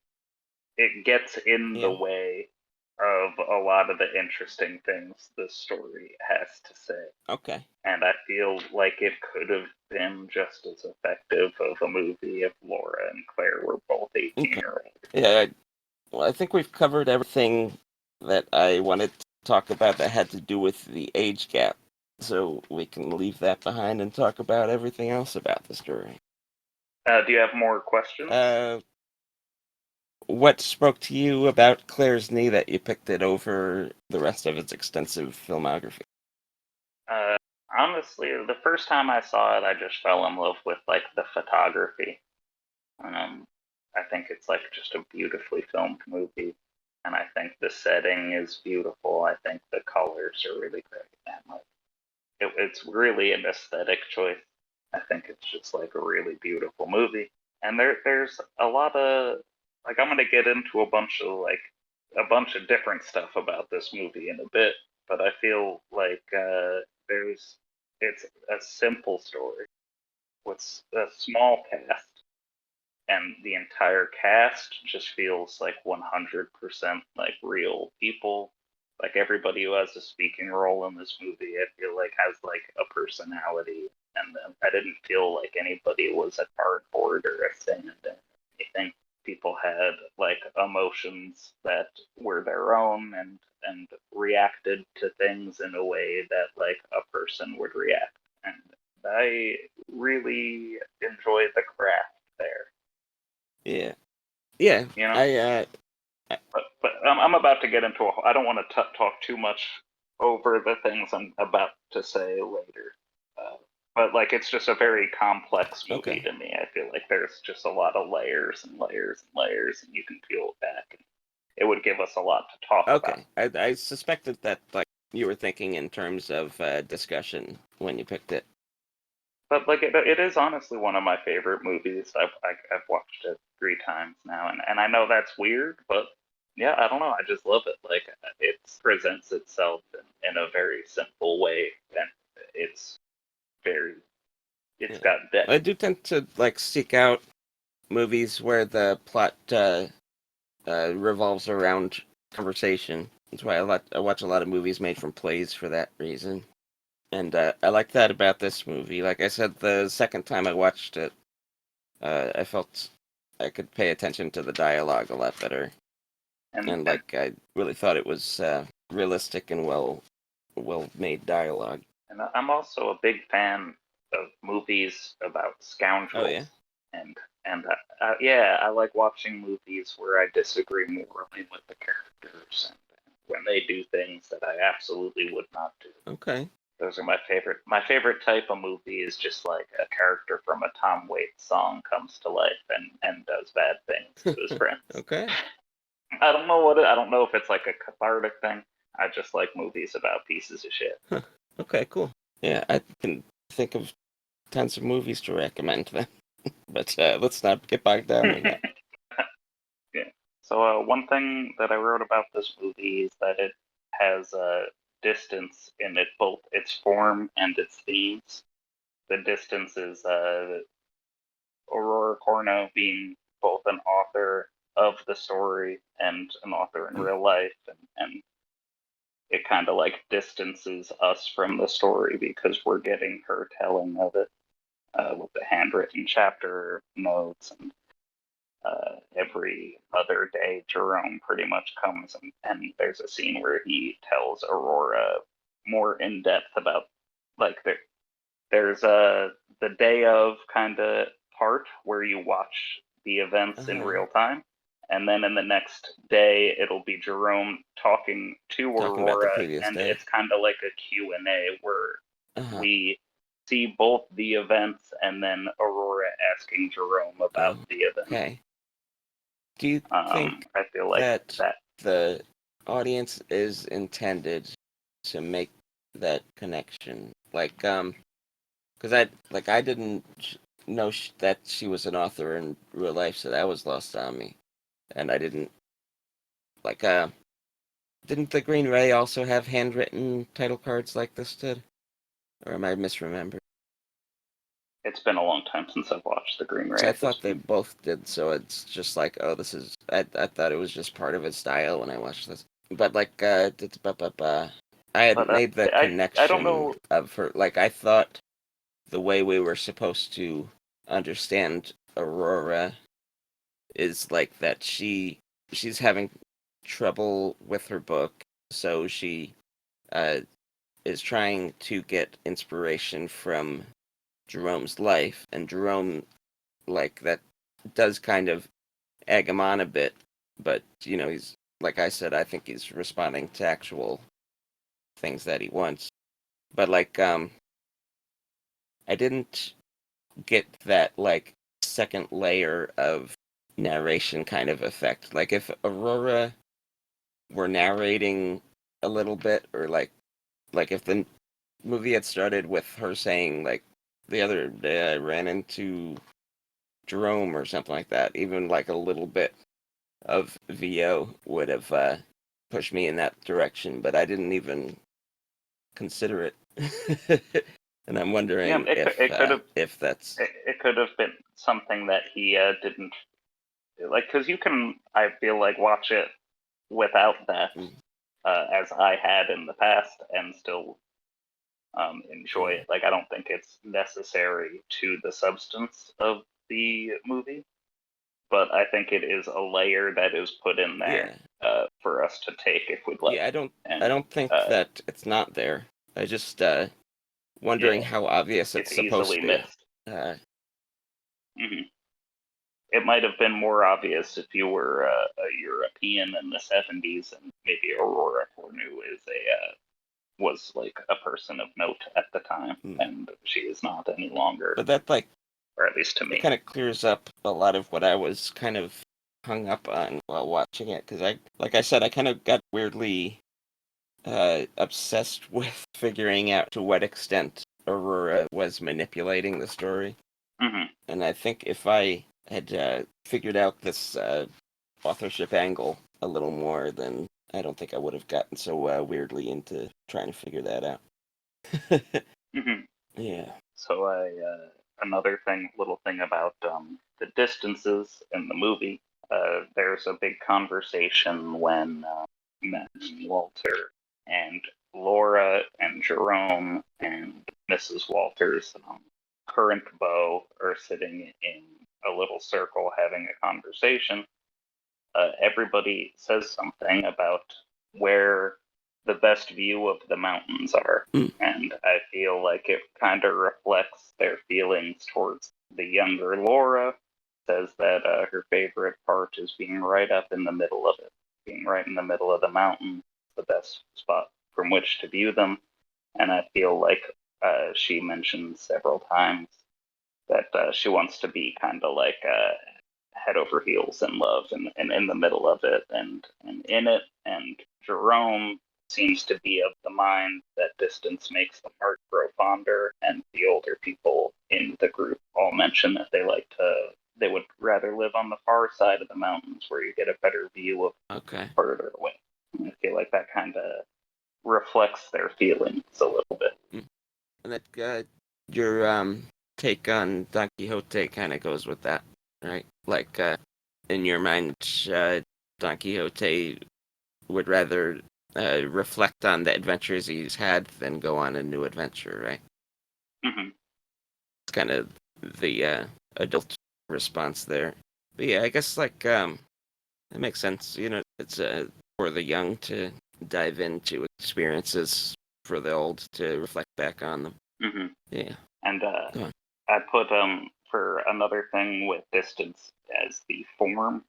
it gets in the Yeah. way of a lot of the interesting things the story has to say. Okay. And I feel like it could have been just as effective of a movie if Laura and Claire were both 18 Okay. year olds. Yeah. Well, I think we've covered everything that I wanted to talk about that had to do with the age gap. So we can leave that behind and talk about everything else about the story. Do you have more questions? What spoke to you about Claire's Knee that you picked it over the rest of its extensive filmography? Uh, Honestly, the first time I saw it, I just fell in love with like the photography. I think it's like just a beautifully filmed movie, and I think the setting is beautiful. I think the colors are really great, and like it's really an aesthetic choice. I think it's just like a really beautiful movie, and there's a lot of like I'm gonna get into a bunch of different stuff about this movie in a bit, but I feel like there's it's a simple story with a small cast, and the entire cast just feels like 100% like real people. Like everybody who has a speaking role in this movie, I feel like has like a personality, and I didn't feel like anybody was a cardboard or a stand-in or anything. People had like emotions that were their own, and reacted to things in a way that like a person would react, and I really enjoyed the craft there. Yeah. Yeah. You know, I but I'm about to get into I don't want to talk too much over the things I'm about to say later. But like, it's just a very complex movie okay. to me. I feel like there's just a lot of layers and layers and layers, and you can peel it back. And it would give us a lot to talk about. Okay. I suspected that like you were thinking in terms of discussion when you picked it. But like, it is honestly one of my favorite movies. I've watched it 3 times now, and I know that's weird, but yeah, I don't know. I just love it. Like, it presents itself in a very simple way, and it's very it's Yeah. got depth. I do tend to like seek out movies where the plot revolves around conversation. That's why I watch a lot of movies made from plays for that reason. And I like that about this movie. Like I said, the second time I watched it, I felt I could pay attention to the dialogue a lot better, And and like I really thought it was realistic and well made dialogue. and I'm also a big fan of movies about Oh scoundrels, yeah. and yeah, I like watching movies where I disagree morally with the characters, and when they do things that I absolutely would not do. Okay. Those are my favorite. My favorite type of movie is just like a character from a Tom Waits song comes to life and does bad things to his friends. Okay. I don't know I don't know if it's like a cathartic thing. I just like movies about pieces of shit. Huh. Okay. Cool. Yeah, I can think of tons of movies to recommend then. But let's not get bogged down in that. Yeah. So one thing that I wrote about this movie is that it has distance in it, both its form and its themes. The distance is Aurora Corno being both an author of the story and an author in real life, and it kind of like distances us from the story because we're getting her telling of it with the handwritten chapter notes, and every other day Jerome pretty much comes, and there's a scene where he tells Aurora more in depth about like there's the day of kind of part where you watch the events in Uh-huh. real time, and then in the next day it'll be Jerome talking to Talking about the Aurora, previous and day. it's kind of like a Q&A where Uh-huh. we see both the events and then Aurora asking Jerome about Oh, the event. okay. Do you think I feel like that that. the audience is intended to make that connection? Like, because I didn't know that she was an author in real life, so that was lost on me, and I didn't Like, didn't the Green Ray also have handwritten title cards like this did? Or am I misremembering? It's been a long time since I've watched the Green Ray. So I thought they both did, so it's just like, oh, this is... I thought it was just part of his style when I watched this. But, like, I hadn't made the connection I don't know. of her... Like, I thought the way we were supposed to understand Aurora is, like, that she's having trouble with her book, so she is trying to get inspiration from Jerome's life, and Jerome, like, that does kind of egg him on a bit, but, he's, like I said, I think he's responding to actual things that he wants. But, like, I didn't get that, like, second layer of narration kind of effect. Like, if Aurora were narrating a little bit, or, like if the movie had started with her saying, like, the other day I ran into Jerome or something like that, even like a little bit of VO would have pushed me in that direction, but I didn't even consider it. And I'm wondering if that's... It could have been something that he didn't like, because you can, I feel like, watch it without that, as I had in the past, and still enjoy it. Like, I don't think it's necessary to the substance of the movie, but I think it is a layer that is put in there for us to take if we'd like. Yeah, I don't think that it's not there. I just wondering how obvious it's supposed easily to. Missed. It might have been more obvious if you were a European in the 70s, and maybe Aurora Cornu was like a person of note at the time, and she is not any longer. But that, like, or at least to me, it kind of clears up a lot of what I was kind of hung up on while watching it, because like I said, I kind of got weirdly obsessed with figuring out to what extent Aurora was manipulating the story. And I think if I had figured out this authorship angle a little more, then I don't think I would have gotten so weirdly into trying to figure that out. Yeah. So another little thing about the distances in the movie. There's a big conversation when Matt and Walter and Laura and Jerome and Mrs. Walter's current beau are sitting in a little circle having a conversation. Everybody says something about where the best view of the mountains are, and I feel like it kind of reflects their feelings towards the younger Laura. Says that her favorite part is being right up in the middle of it, being right in the middle of the mountain, the best spot from which to view them. And I feel like she mentions several times that she wants to be kind of like head over heels in love, and in the middle of it, and in it. And Jerome seems to be of the mind that distance makes the heart grow fonder, and the older people in the group all mention that they would rather live on the far side of the mountains where you get a better view of further away. And I feel like that kind of reflects their feelings a little bit. And that your take on Don Quixote kind of goes with that, right? Like, in your mind, Don Quixote would rather reflect on the adventures he's had than go on a new adventure, right? It's kind of the adult response there. But yeah, I guess, like, it makes sense. It's for the young to dive into experiences, for the old to reflect back on them. Yeah. And I put for another thing with distance as the form.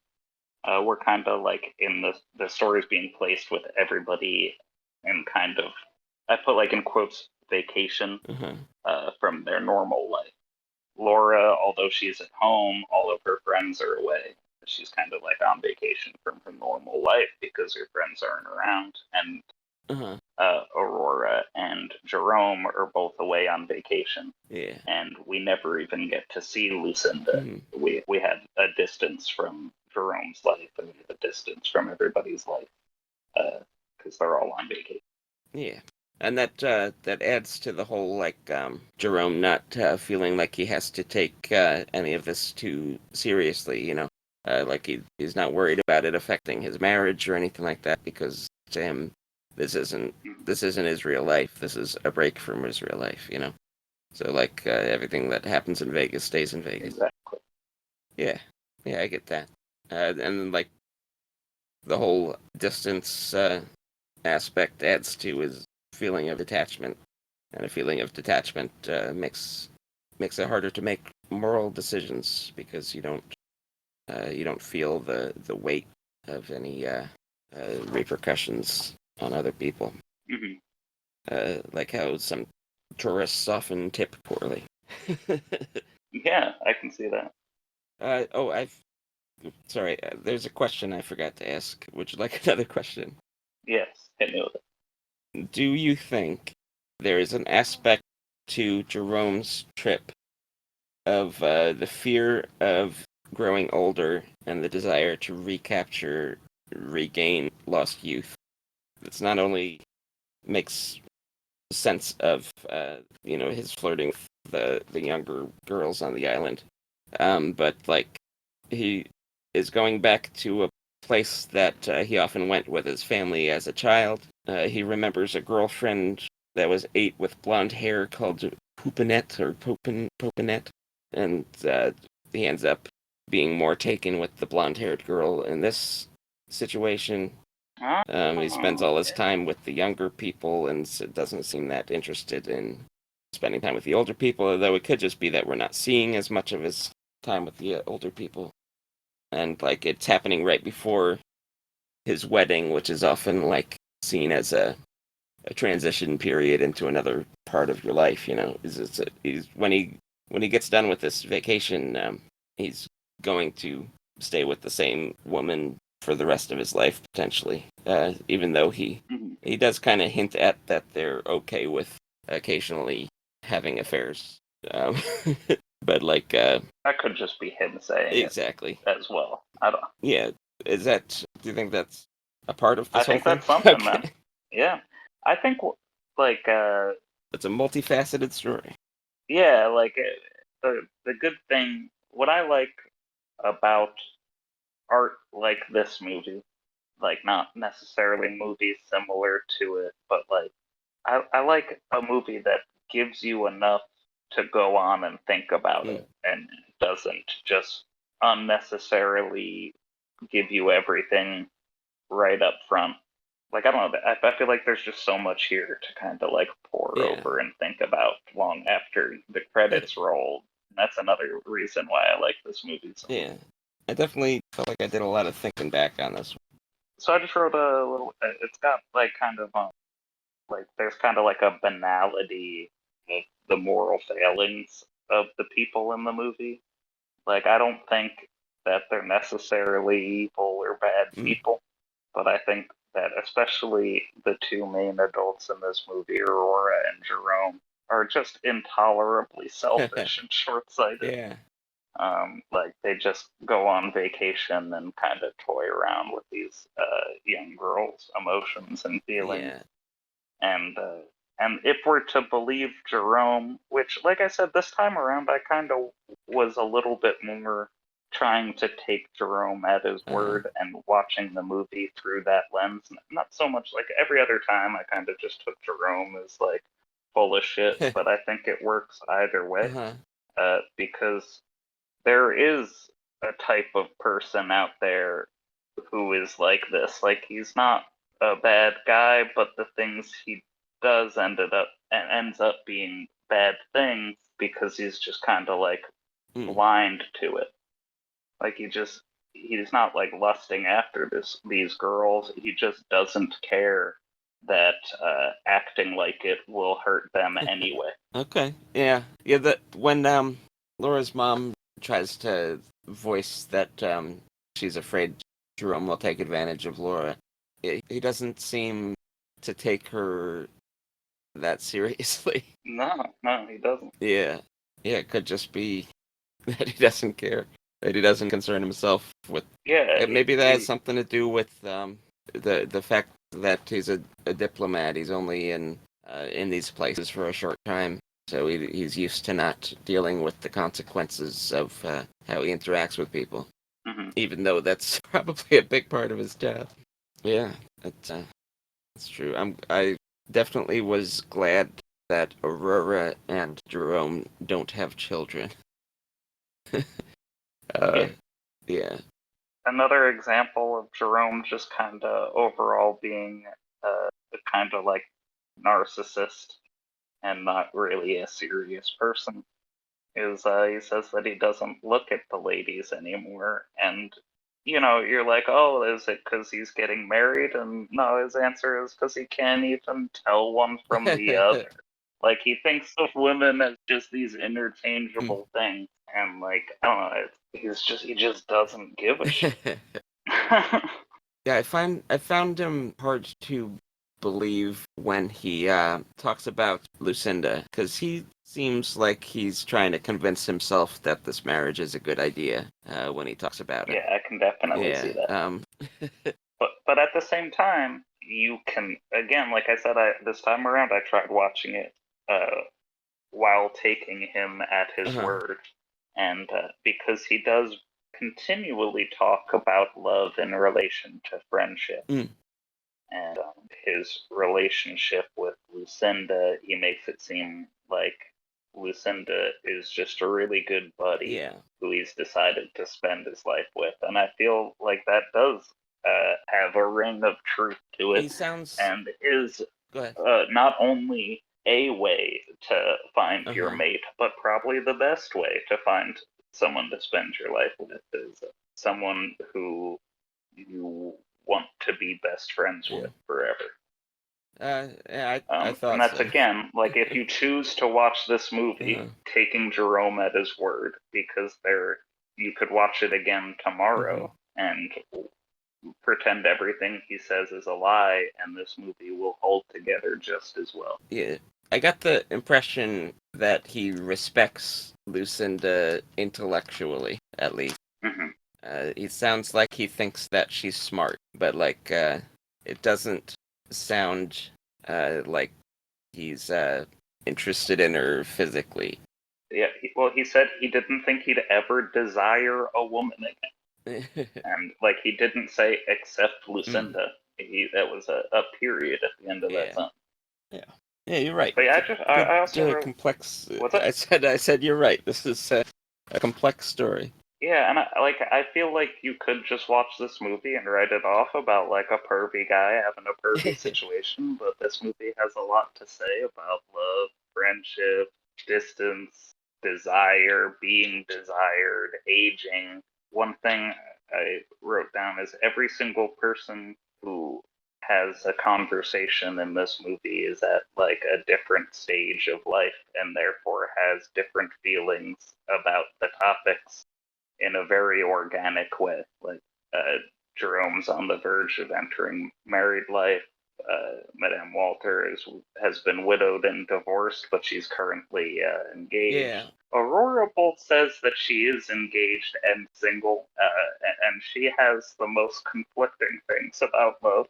We're kind of like in the stories being placed with everybody in kind of, I put like in quotes, vacation from their normal life. Laura, although she's at home, all of her friends are away. She's kind of like on vacation from her normal life because her friends aren't around. And Aurora and Jerome are both away on vacation. Yeah. And we never even get to see Lucinda. We had a distance from Jerome's life and the distance from everybody's life, because they're all on vacation. Yeah. And that adds to the whole Jerome not feeling like he has to take any of this too seriously, he's not worried about it affecting his marriage or anything like that, because to him this isn't his real life. This is a break from his real life, So everything that happens in Vegas stays in Vegas. Exactly. Yeah, I get that. And then the whole distance aspect adds to his feeling of detachment, and a feeling of detachment makes it harder to make moral decisions, because you don't feel the weight of any repercussions on other people. Mm-hmm. Like how some tourists often tip poorly. Yeah, I can see that. Sorry, there's a question I forgot to ask. Would you like another question? Yes, hit me with it. Do you think there is an aspect to Jerome's trip of the fear of growing older and the desire to regain lost youth? It's not only makes sense of his flirting with the younger girls on the island, but he is going back to a place that he often went with his family as a child. He remembers a girlfriend that was 8 with blonde hair called Popinette, and he ends up being more taken with the blonde-haired girl in this situation. He spends all his time with the younger people and doesn't seem that interested in spending time with the older people, although it could just be that we're not seeing as much of his time with the older people. And it's happening right before his wedding, which is often seen as a transition period into another part of your life. He's when he gets done with this vacation, he's going to stay with the same woman for the rest of his life potentially. Even though he does kind of hint at that they're okay with occasionally having affairs. But that could just be him saying exactly it as well. I don't. Yeah, do you think that's a part of this I think whole that's thing? something, Okay. man. Yeah, I think It's a multifaceted story. yeah, the good thing. What I like about art like this movie, not necessarily movies similar to it, but I like a movie that gives you enough to go on and think about it, and doesn't just unnecessarily give you everything right up front. I don't know. I feel like there's just so much here to kind of pour Yeah. over and think about long after the credits roll. And that's another reason why I like this movie so much. Yeah. I definitely felt like I did a lot of thinking back on this one. So I just wrote a little. It's got there's kind of a banality of the moral failings of the people in the movie. I don't think that they're necessarily evil or bad people, but I think that especially the two main adults in this movie, Aurora and Jerome, are just intolerably selfish and short-sighted. Yeah. They just go on vacation and kind of toy around with these young girls' emotions and feelings. Yeah. And if we're to believe Jerome, which, like I said, this time around, I kind of was a little bit more trying to take Jerome at his word and watching the movie through that lens. Not so much every other time, I kind of just took Jerome as full of shit, but I think it works either way because there is a type of person out there who is like this. He's not a bad guy, but the things he does ends up being bad things because he's just kind of blind to it. He's not lusting after these girls. He just doesn't care that acting like it will hurt them anyway. Okay. Yeah. That when Laura's mom tries to voice that she's afraid Jerome will take advantage of Laura, he doesn't seem to take her that seriously. No, he doesn't. Yeah. Yeah, it could just be that he doesn't care. That he doesn't concern himself with. Yeah, Maybe that has something to do with the fact that he's a diplomat. He's only in these places for a short time, so he's used to not dealing with the consequences of how he interacts with people. mhm. Even though that's probably a big part of his job. Yeah, that's true. I definitely was glad that Aurora and Jerome don't have children. Yeah. Yeah. Another example of Jerome just kind of overall being a kind of like narcissist and not really a serious person is he says that he doesn't look at the ladies anymore. And, you're like, oh, is it because he's getting married? And no, his answer is because he can't even tell one from the other. Like, he thinks of women as just these interchangeable things. And, like, I don't know, he just doesn't give a shit. Yeah, I found him hard to believe when he talks about Lucinda, because he seems like he's trying to convince himself that this marriage is a good idea when he talks about it. Yeah, I can definitely see that. But at the same time, you can, again, like I said, this time around I tried watching it while taking him at his word, and because he does continually talk about love in relation to friendship. And his relationship with Lucinda, he makes it seem like Lucinda is just a really good buddy who he's decided to spend his life with. And I feel like that does have a ring of truth to it. He sounds... And is Go ahead. not only a way to find your mate, but probably the best way to find someone to spend your life with is someone who you want to be best friends with forever. Yeah, I thought and that's so. again, like if you choose to watch this movie, taking Jerome at his word, because you could watch it again tomorrow and pretend everything he says is a lie, and this movie will hold together just as well. Yeah, I got the impression that he respects Lucinda intellectually, at least. He sounds like he thinks that she's smart, but like it doesn't sound like he's interested in her physically. Yeah, he said he didn't think he'd ever desire a woman again. And like he didn't say except Lucinda. That was a period at the end of that sentence. Yeah, you're right. But yeah, I also wrote, complex. What's that? I said you're right. This is a complex story. Yeah, and I feel like you could just watch this movie and write it off about like a pervy guy having a pervy situation, but this movie has a lot to say about love, friendship, distance, desire, being desired, aging. One thing I wrote down is every single person who has a conversation in this movie is at like a different stage of life and therefore has different feelings about the topics in a very organic way. Like Jerome's on the verge of entering married life. Madame Walter has been widowed and divorced, but she's currently engaged. Yeah. Aurora both says that she is engaged and single, and she has the most conflicting things about love.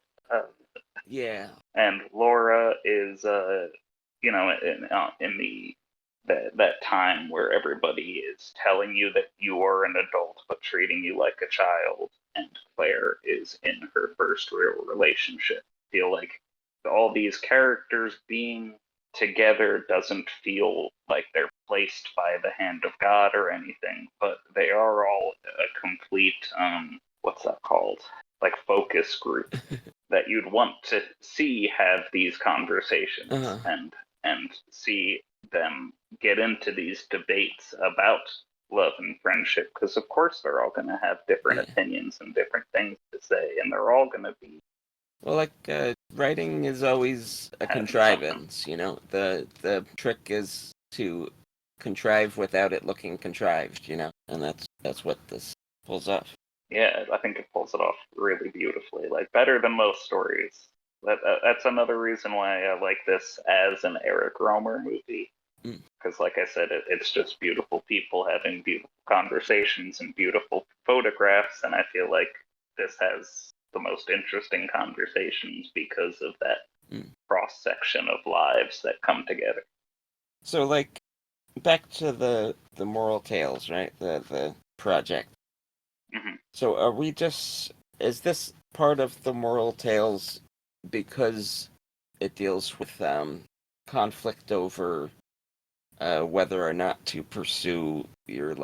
Yeah. And Laura is, in the that time where everybody is telling you that you are an adult but treating you like a child, and Claire is in her first real relationship. I feel like all these characters being together doesn't feel like they're placed by the hand of God or anything, but they are all a complete what's that called? Like focus group that you'd want to see have these conversations and see them get into these debates about love and friendship, because of course they're all going to have different opinions and different things to say, and they're all going to be writing is always a contrivance, the trick is to contrive without it looking contrived, and that's what this pulls off. Yeah, I think it pulls it off really beautifully, like better than most stories. That's another reason why I like this as an Eric Rohmer movie. Mm. Because, like I said, it's just beautiful people having beautiful conversations and beautiful photographs, and I feel like this has the most interesting conversations because of that Mm. cross section of lives that come together. So, like, back to the moral tales, right? The project. Hmm. So, is this part of the moral tales because it deals with conflict over whether or not to pursue your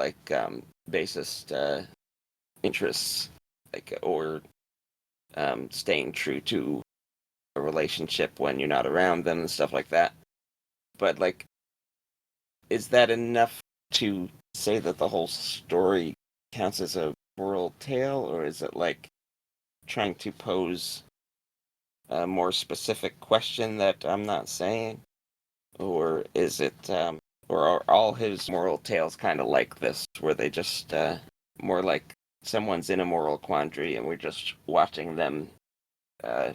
basest interests, or staying true to a relationship when you're not around them and stuff like that. But like, is that enough to say that the whole story counts as a moral tale, or is it like trying to pose a more specific question that I'm not saying? Or is it, or are all his moral tales kind of like this, where they just, more like someone's in a moral quandary and we're just watching them, uh,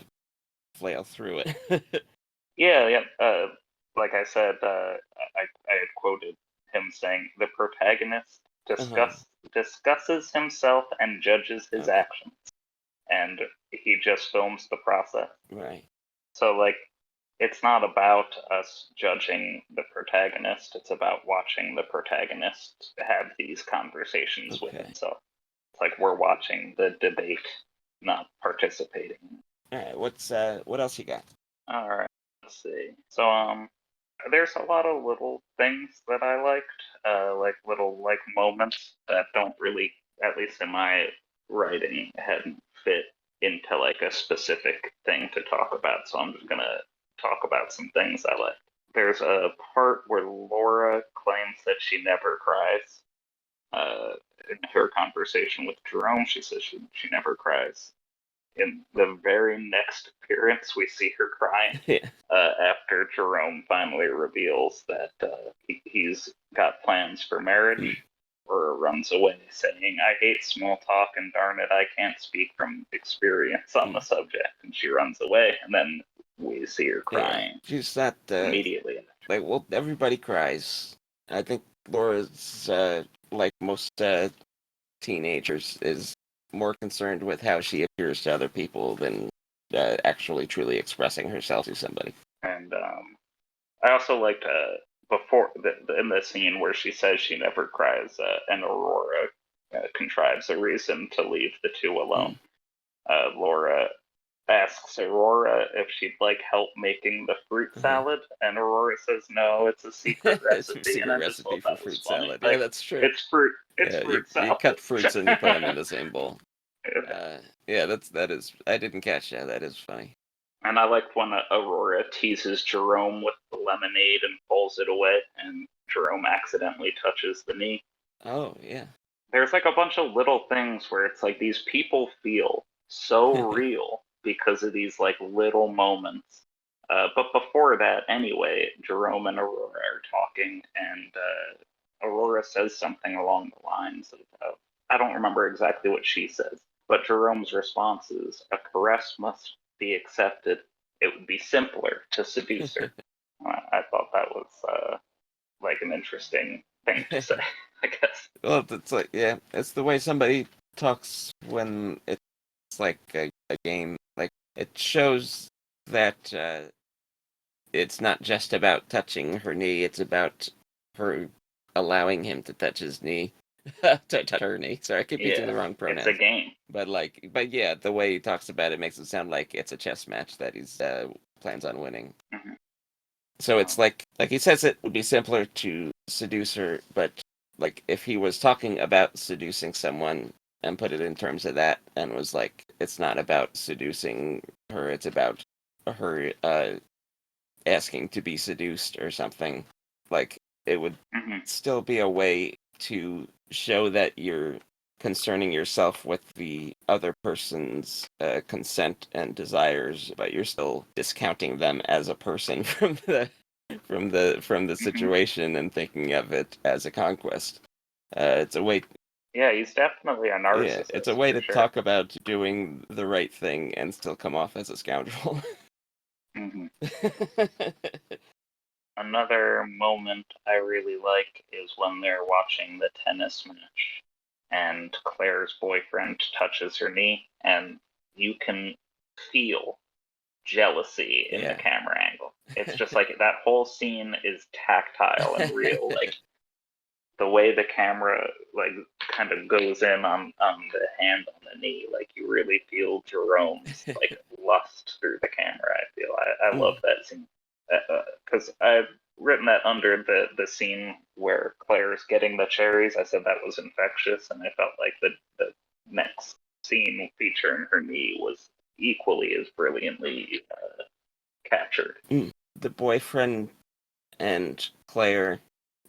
flail through it? Yeah. Like I said, I had quoted him saying the protagonist Uh-huh. discusses himself and judges his Okay. actions, and he just films the process. Right. So, like, it's not about us judging the protagonist, it's about watching the protagonist have these conversations with Okay. himself. It's like we're watching the debate, not participating. All right. What else you got? All right, let's see. So, there's a lot of little things that I liked, like little like moments that don't really, at least in my writing, hadn't fit into like a specific thing to talk about. So I'm just gonna talk about some things I liked. There's a part where Laura claims that she never cries. In her conversation with Jerome, she says she never cries. In the very next appearance, we see her crying Yeah. after Jerome finally reveals that he's got plans for marriage. Or runs away, saying, "I hate small talk, and darn it, I can't speak from experience on the subject." And she runs away, and then we see her Yeah. crying She's not, immediately. like, well, everybody cries. I think Laura's, like most, teenagers, is more concerned with how she appears to other people than actually truly expressing herself to somebody. And I also liked before in the scene where she says she never cries, and Aurora contrives a reason to leave the two alone. Laura asks Aurora if she'd like help making the fruit salad, and Aurora says no, it's a secret It's a recipe. And secret I just recipe thought for that was fruit funny. salad. Yeah, Like, that's true. it's Yeah, fruit you salad. cut fruits and you put them in the same bowl. Yeah. Yeah, that is. I didn't catch that. That is funny. And I liked when Aurora teases Jerome with the lemonade and pulls it away, and Jerome accidentally touches the knee. Oh yeah. There's like a bunch of little things where it's like these people feel so real because of these like little moments. But before that, anyway, Jerome and Aurora are talking, and Aurora says something along the lines of, I don't remember exactly what she says, but Jerome's response is, "A caress must be accepted. It would be simpler to seduce her." I thought that was like an interesting thing to say, I guess. Well, it's like, yeah, it's the way somebody talks when it's like a game. Like, it shows that it's not just about touching her knee, it's about her allowing him to touch his knee. To touch her knee. Sorry, I keep using the Yeah, wrong it's a pronouns. game. But yeah, the way he talks about it makes it sound like it's a chess match that he's plans on winning. Hmm. So it's like he says it would be simpler to seduce her, but like if he was talking about seducing someone and put it in terms of that and was like, it's not about seducing her, it's about her asking to be seduced or something, like it would Hmm. still be a way to show that you're concerning yourself with the other person's consent and desires, but you're still discounting them as a person from the Hmm. situation and thinking of it as a conquest. It's a way, Yeah, he's definitely a yeah, it's a narcissist way for to sure. talk about doing the right thing and still come off as a scoundrel. Hmm. Another moment I really like is when they're watching the tennis match and Claire's boyfriend touches her knee, and you can feel jealousy in the Yeah. camera angle. It's just like that whole scene is tactile and real. Like the way the camera like kind of goes in on the hand on the knee, like you really feel Jerome's like lust through the camera. I feel I love that scene because I've written that under the scene where Claire's getting the cherries. I said that was infectious, and I felt like the next scene featuring her knee was equally as brilliantly captured. The boyfriend and Claire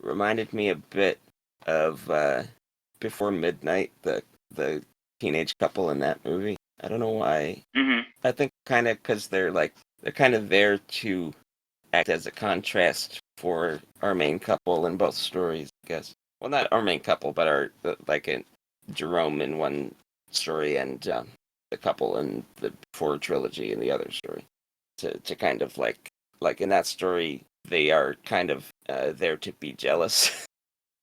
reminded me a bit of Before Midnight, the teenage couple in that movie. I don't know why. Mm-hmm. I think kind of because they're kind of there to act as a contrast for our main couple in both stories, I guess. Well, not our main couple, but our Jerome in one story and the couple in the Before trilogy in the other story. To kind of like in that story, they are kind of there to be jealous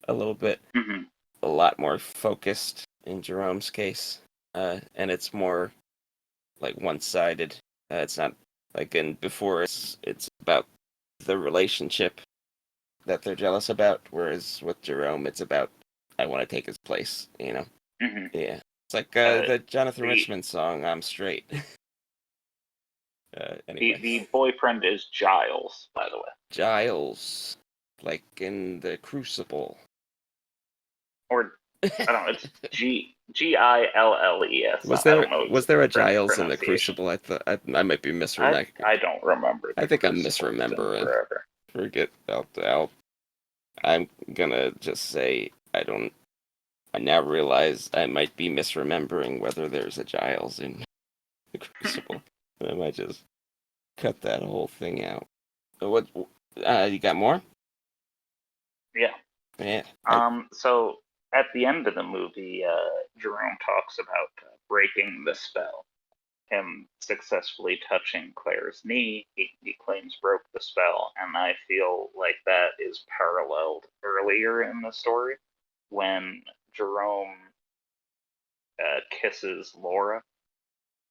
a little bit. Mm-hmm. A lot more focused in Jerome's case, and it's more like one-sided. It's not like in Before. It's about the relationship that they're jealous about, whereas with Jerome, it's about I want to take his place. You know? Mm-hmm. Yeah. It's like Uh, the Jonathan the Richman song "I'm Straight." Anyway, the boyfriend is Giles, by the way. Giles, like in the Crucible. Or I don't know. It's Gilles. Was I there don't know was there a French Giles in the pronunciation. Crucible? I thought I might be misremembering. I don't remember. I The think I'm Crucible. It's been misremembering. forever. Forget I'm gonna just say I don't. I now realize I might be misremembering whether there's a Giles in the Crucible. I might just cut that whole thing out. What? You got more? Yeah. Yeah. So at the end of the movie, Jerome talks about breaking the spell. Him successfully touching Claire's knee, he claims broke the spell, and I feel like that is paralleled earlier in the story when Jerome kisses Laura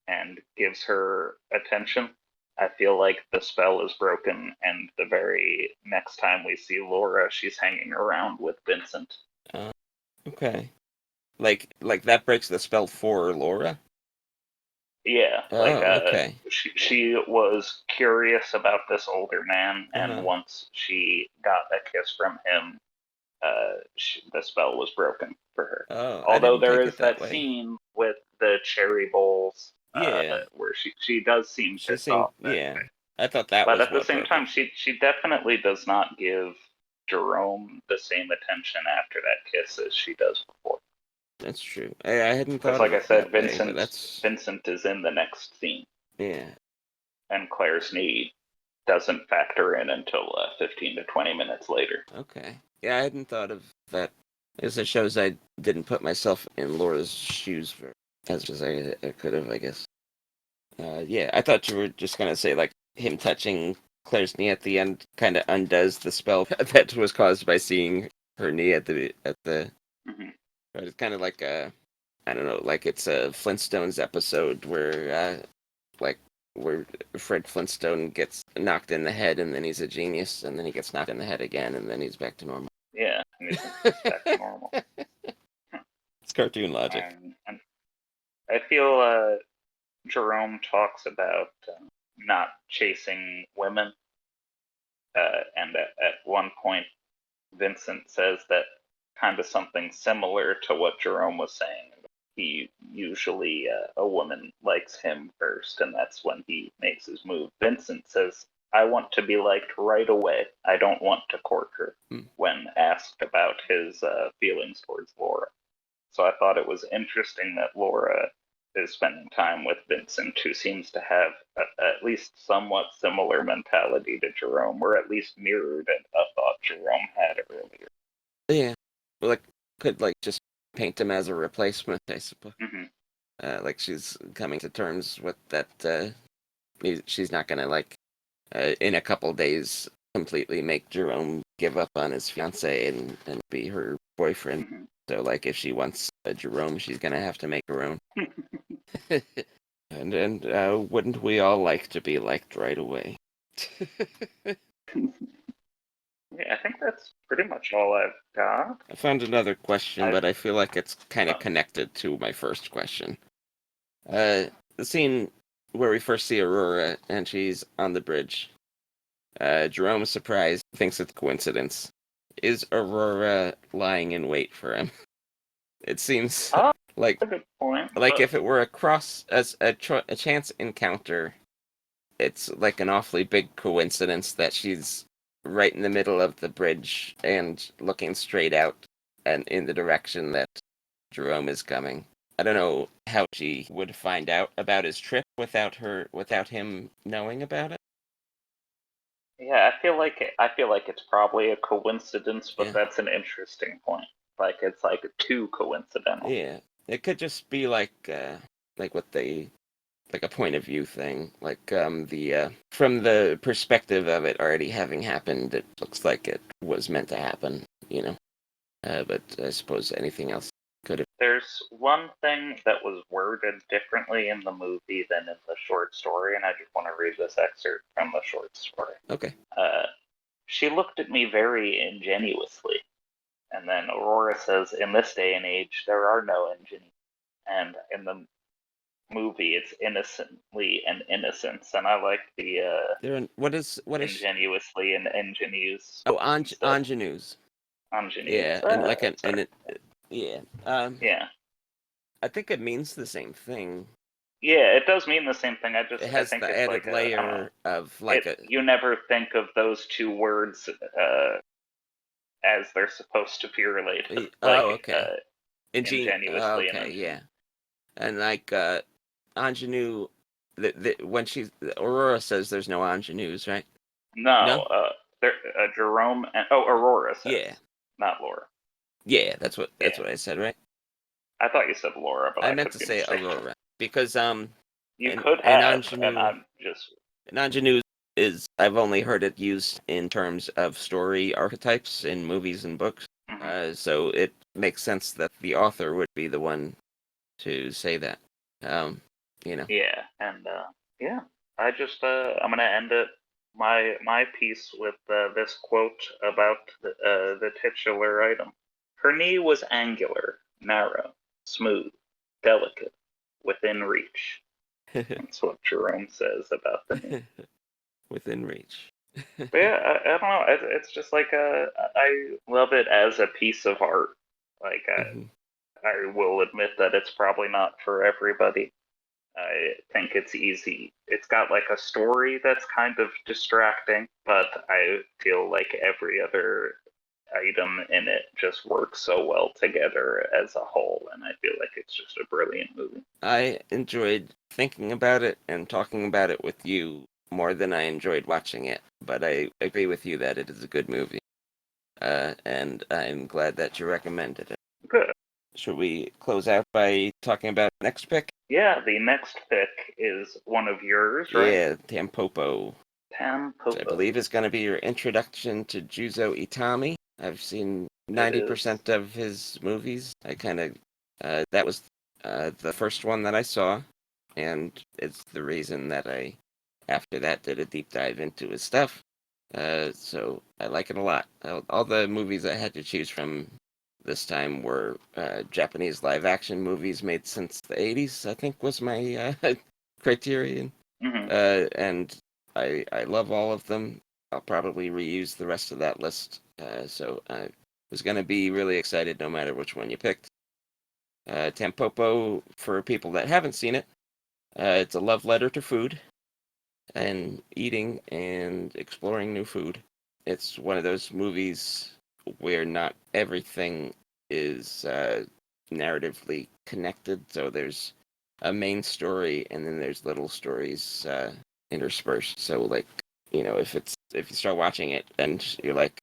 and gives her attention. I feel like the spell is broken, and the very next time we see Laura, she's hanging around with Vincent. Okay. Like that breaks the spell for Laura. Yeah, like Oh, okay. she was curious about this older man, and Uh-huh. once she got a kiss from him, the spell was broken for her. Oh, I Although didn't there take is it that that way. scene with the cherry bowls, Yeah. where she does seem She pissed seemed, off that yeah. way. I thought that But was at the what same broke it. time, she definitely does not give Jerome the same attention after that kiss as she does before. That's true. I hadn't Because, thought of like I it said, that way, but Vincent is in the next scene, yeah. and Claire's need doesn't factor in until 15 to 20 minutes later. Okay. Yeah, I hadn't thought of that. I guess it shows I didn't put myself in Laura's shoes as much as I could have, I guess. Yeah, I thought you were just gonna say like him touching Claire's knee at the end kind of undoes the spell that was caused by seeing her knee at the. Mm-hmm. But it's kind of like I don't know, like it's a Flintstones episode where Fred Flintstone gets knocked in the head and then he's a genius and then he gets knocked in the head again and then he's back to normal. Yeah, and he's back to normal. It's cartoon logic. And I feel Jerome talks about not chasing women, and at one point, Vincent says that kind of something similar to what Jerome was saying. He usually, a woman likes him first, and that's when he makes his move. Vincent says, I want to be liked right away. I don't want to court her, when asked about his feelings towards Laura. So I thought it was interesting that Laura is spending time with Vincent, who seems to have at least somewhat similar mentality to Jerome, or at least mirrored a thought Jerome had earlier. Yeah, well, like could like just paint him as a replacement, I suppose. Mm-hmm. Like she's coming to terms with that. She's not gonna like in a couple days completely make Jerome give up on his fiance and be her boyfriend. Mhm. So, like, if she wants a Jerome, she's gonna have to make her own. And wouldn't we all like to be liked right away? Yeah, I think that's pretty much all I've got. I found another question, I but I feel like it's kind of Oh. connected to my first question. The scene where we first see Aurora and she's on the bridge. Jerome is surprised, thinks it's a coincidence. Is Aurora lying in wait for him? It seems Oh, like that's a good point. if it were a chance encounter, it's like an awfully big coincidence that she's right in the middle of the bridge and looking straight out and in the direction that Jerome is coming. I don't know how she would find out about his trip without him knowing about it. Yeah, I feel like it's probably a coincidence, but Yeah. that's an interesting point. Like it's like too coincidental. Yeah, it could just be like what they like a point of view thing. Like the from the perspective of it already having happened, it looks like it was meant to happen. But I suppose anything else could have. There's one thing that was worded differently in the movie than in the short story, and I just want to read this excerpt from the short story. Okay. She looked at me very ingenuously. And then Aurora says, in this day and age, there are no engineers. And in the movie, it's innocently and innocence. And I like the What is ingenuously and ingenues. Oh, ingenues. Ingenues. Yeah, and like yeah. Yeah. I think it means the same thing. Yeah, it does mean the same thing. It has I think the it's added like layer of like you never think of those two words as they're supposed to be related. Oh, okay. Ingenuously and okay, ingenuous. yeah. And like ingenue, when Aurora says there's no ingenues, right? No, Jerome and Aurora says. Yeah. Not Laura. Yeah, that's what I said, right? I thought you said Laura, but I I meant could to be say mistaken. Aurora because You an, could an have, ingenue, and I'm just an ingenue is I've only heard it used in terms of story archetypes in movies and books. So it makes sense that the author would be the one to say that. Yeah, and yeah. I just I'm gonna end it my piece with this quote about the titular item. Her knee was angular, narrow, smooth, delicate, within reach. That's what Jerome says about the knee. Within reach. But yeah, I don't know. It's just like I love it as a piece of art. Like I will admit that it's probably not for everybody. I think it's easy. It's got like a story that's kind of distracting, but I feel like every other item in it just works so well together as a whole, and I feel like it's just a brilliant movie. I enjoyed thinking about it and talking about it with you more than I enjoyed watching it, but I agree with you that it is a good movie. And I'm glad that you recommended it. Good. Should we close out by talking about the next pick? Yeah, the next pick is one of yours, right? Yeah, Tampopo. Tampopo. Which I believe is going to be your introduction to Juzo Itami. I've seen 90% of his movies. I kind of, that was the first one that I saw, and it's the reason that I, after that, did a deep dive into his stuff. So I like it a lot. All the movies I had to choose from this time were Japanese live-action movies made since the 80s, I think was my criterion. And I love all of them. I'll probably reuse the rest of that list. So I was going to be really excited no matter which one you picked. Tampopo, for people that haven't seen it, it's a love letter to food and eating and exploring new food. It's one of those movies where not everything is narratively connected. So there's a main story and then there's little stories interspersed. So like, if you start watching it and you're like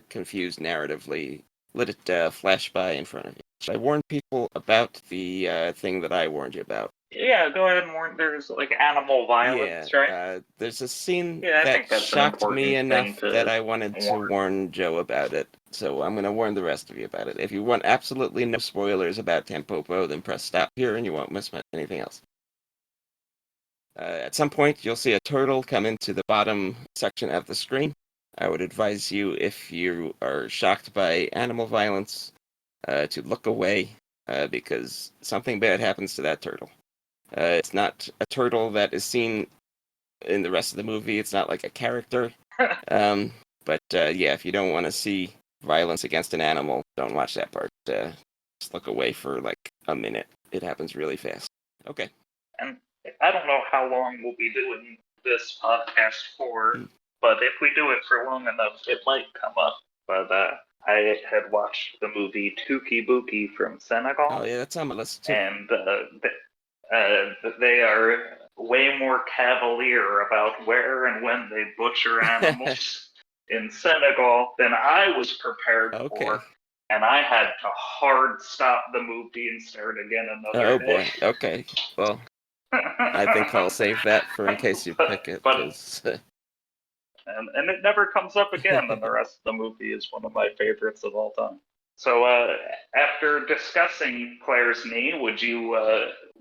confused narratively, let it flash by in front of you. So I warned people about the thing that I warned you about. Yeah, go ahead and warn. There's like animal violence, right? There's a scene Yeah, I that think that's an shocked me important thing enough to that I wanted to warn. warn Joe about it. So I'm going to warn the rest of you about it. If you want absolutely no spoilers about Tampopo, then press stop here and you won't miss anything else. At some point, you'll see a turtle come into the bottom section of the screen. I would advise you, if you are shocked by animal violence, to look away, because something bad happens to that turtle. It's not a turtle that is seen in the rest of the movie. It's not like a character. But yeah, if you don't want to see violence against an animal, don't watch that part. Just look away for like a minute. It happens really fast. Okay. And I don't know how long we'll be doing this podcast for, but if we do it for long enough, it might come up. But I had watched the movie Tuki Buki from Senegal. Oh yeah, that's on my list too. And they are way more cavalier about where and when they butcher animals in Senegal than I was prepared for. And I had to hard stop the movie and start again another day. Boy, okay. Well, I think I'll save that for in case you pick it. And it never comes up again, and the rest of the movie is one of my favorites of all time. So after discussing Claire's Knee, would you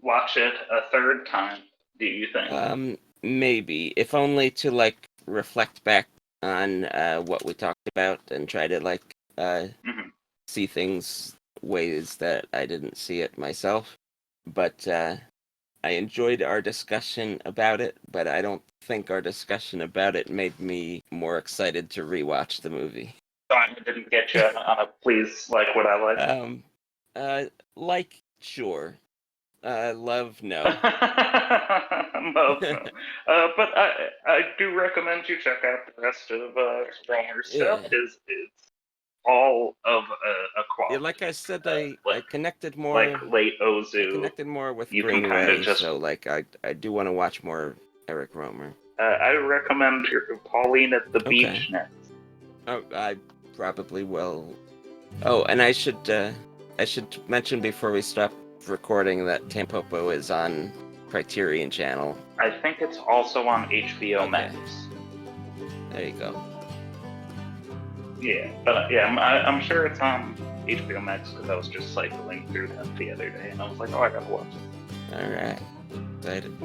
watch it a third time, do you think? Maybe. If only to, like, reflect back on what we talked about and try to, like, see things ways that I didn't see it myself. But I enjoyed our discussion about it, but I don't think our discussion about it made me more excited to rewatch the movie. I didn't get you on a please like what I like. Like, sure. Love, no. Love, no. But I do recommend you check out the rest of Rohmer's stuff. It's all of a quality. Yeah, like I said, I connected more. Like late Ozu. I connected more with you Greenway, so like I do want to watch more Eric Rohmer. I recommend Pauline at the Beach next. Oh, I probably will. Oh, and I should mention before we stop recording that Tampopo is on Criterion Channel. I think it's also on HBO-Max. There you go. Yeah, but I'm sure it's on HBO-Max because I was just cycling through that the other day and I was like, oh, I gotta watch it. All right, excited.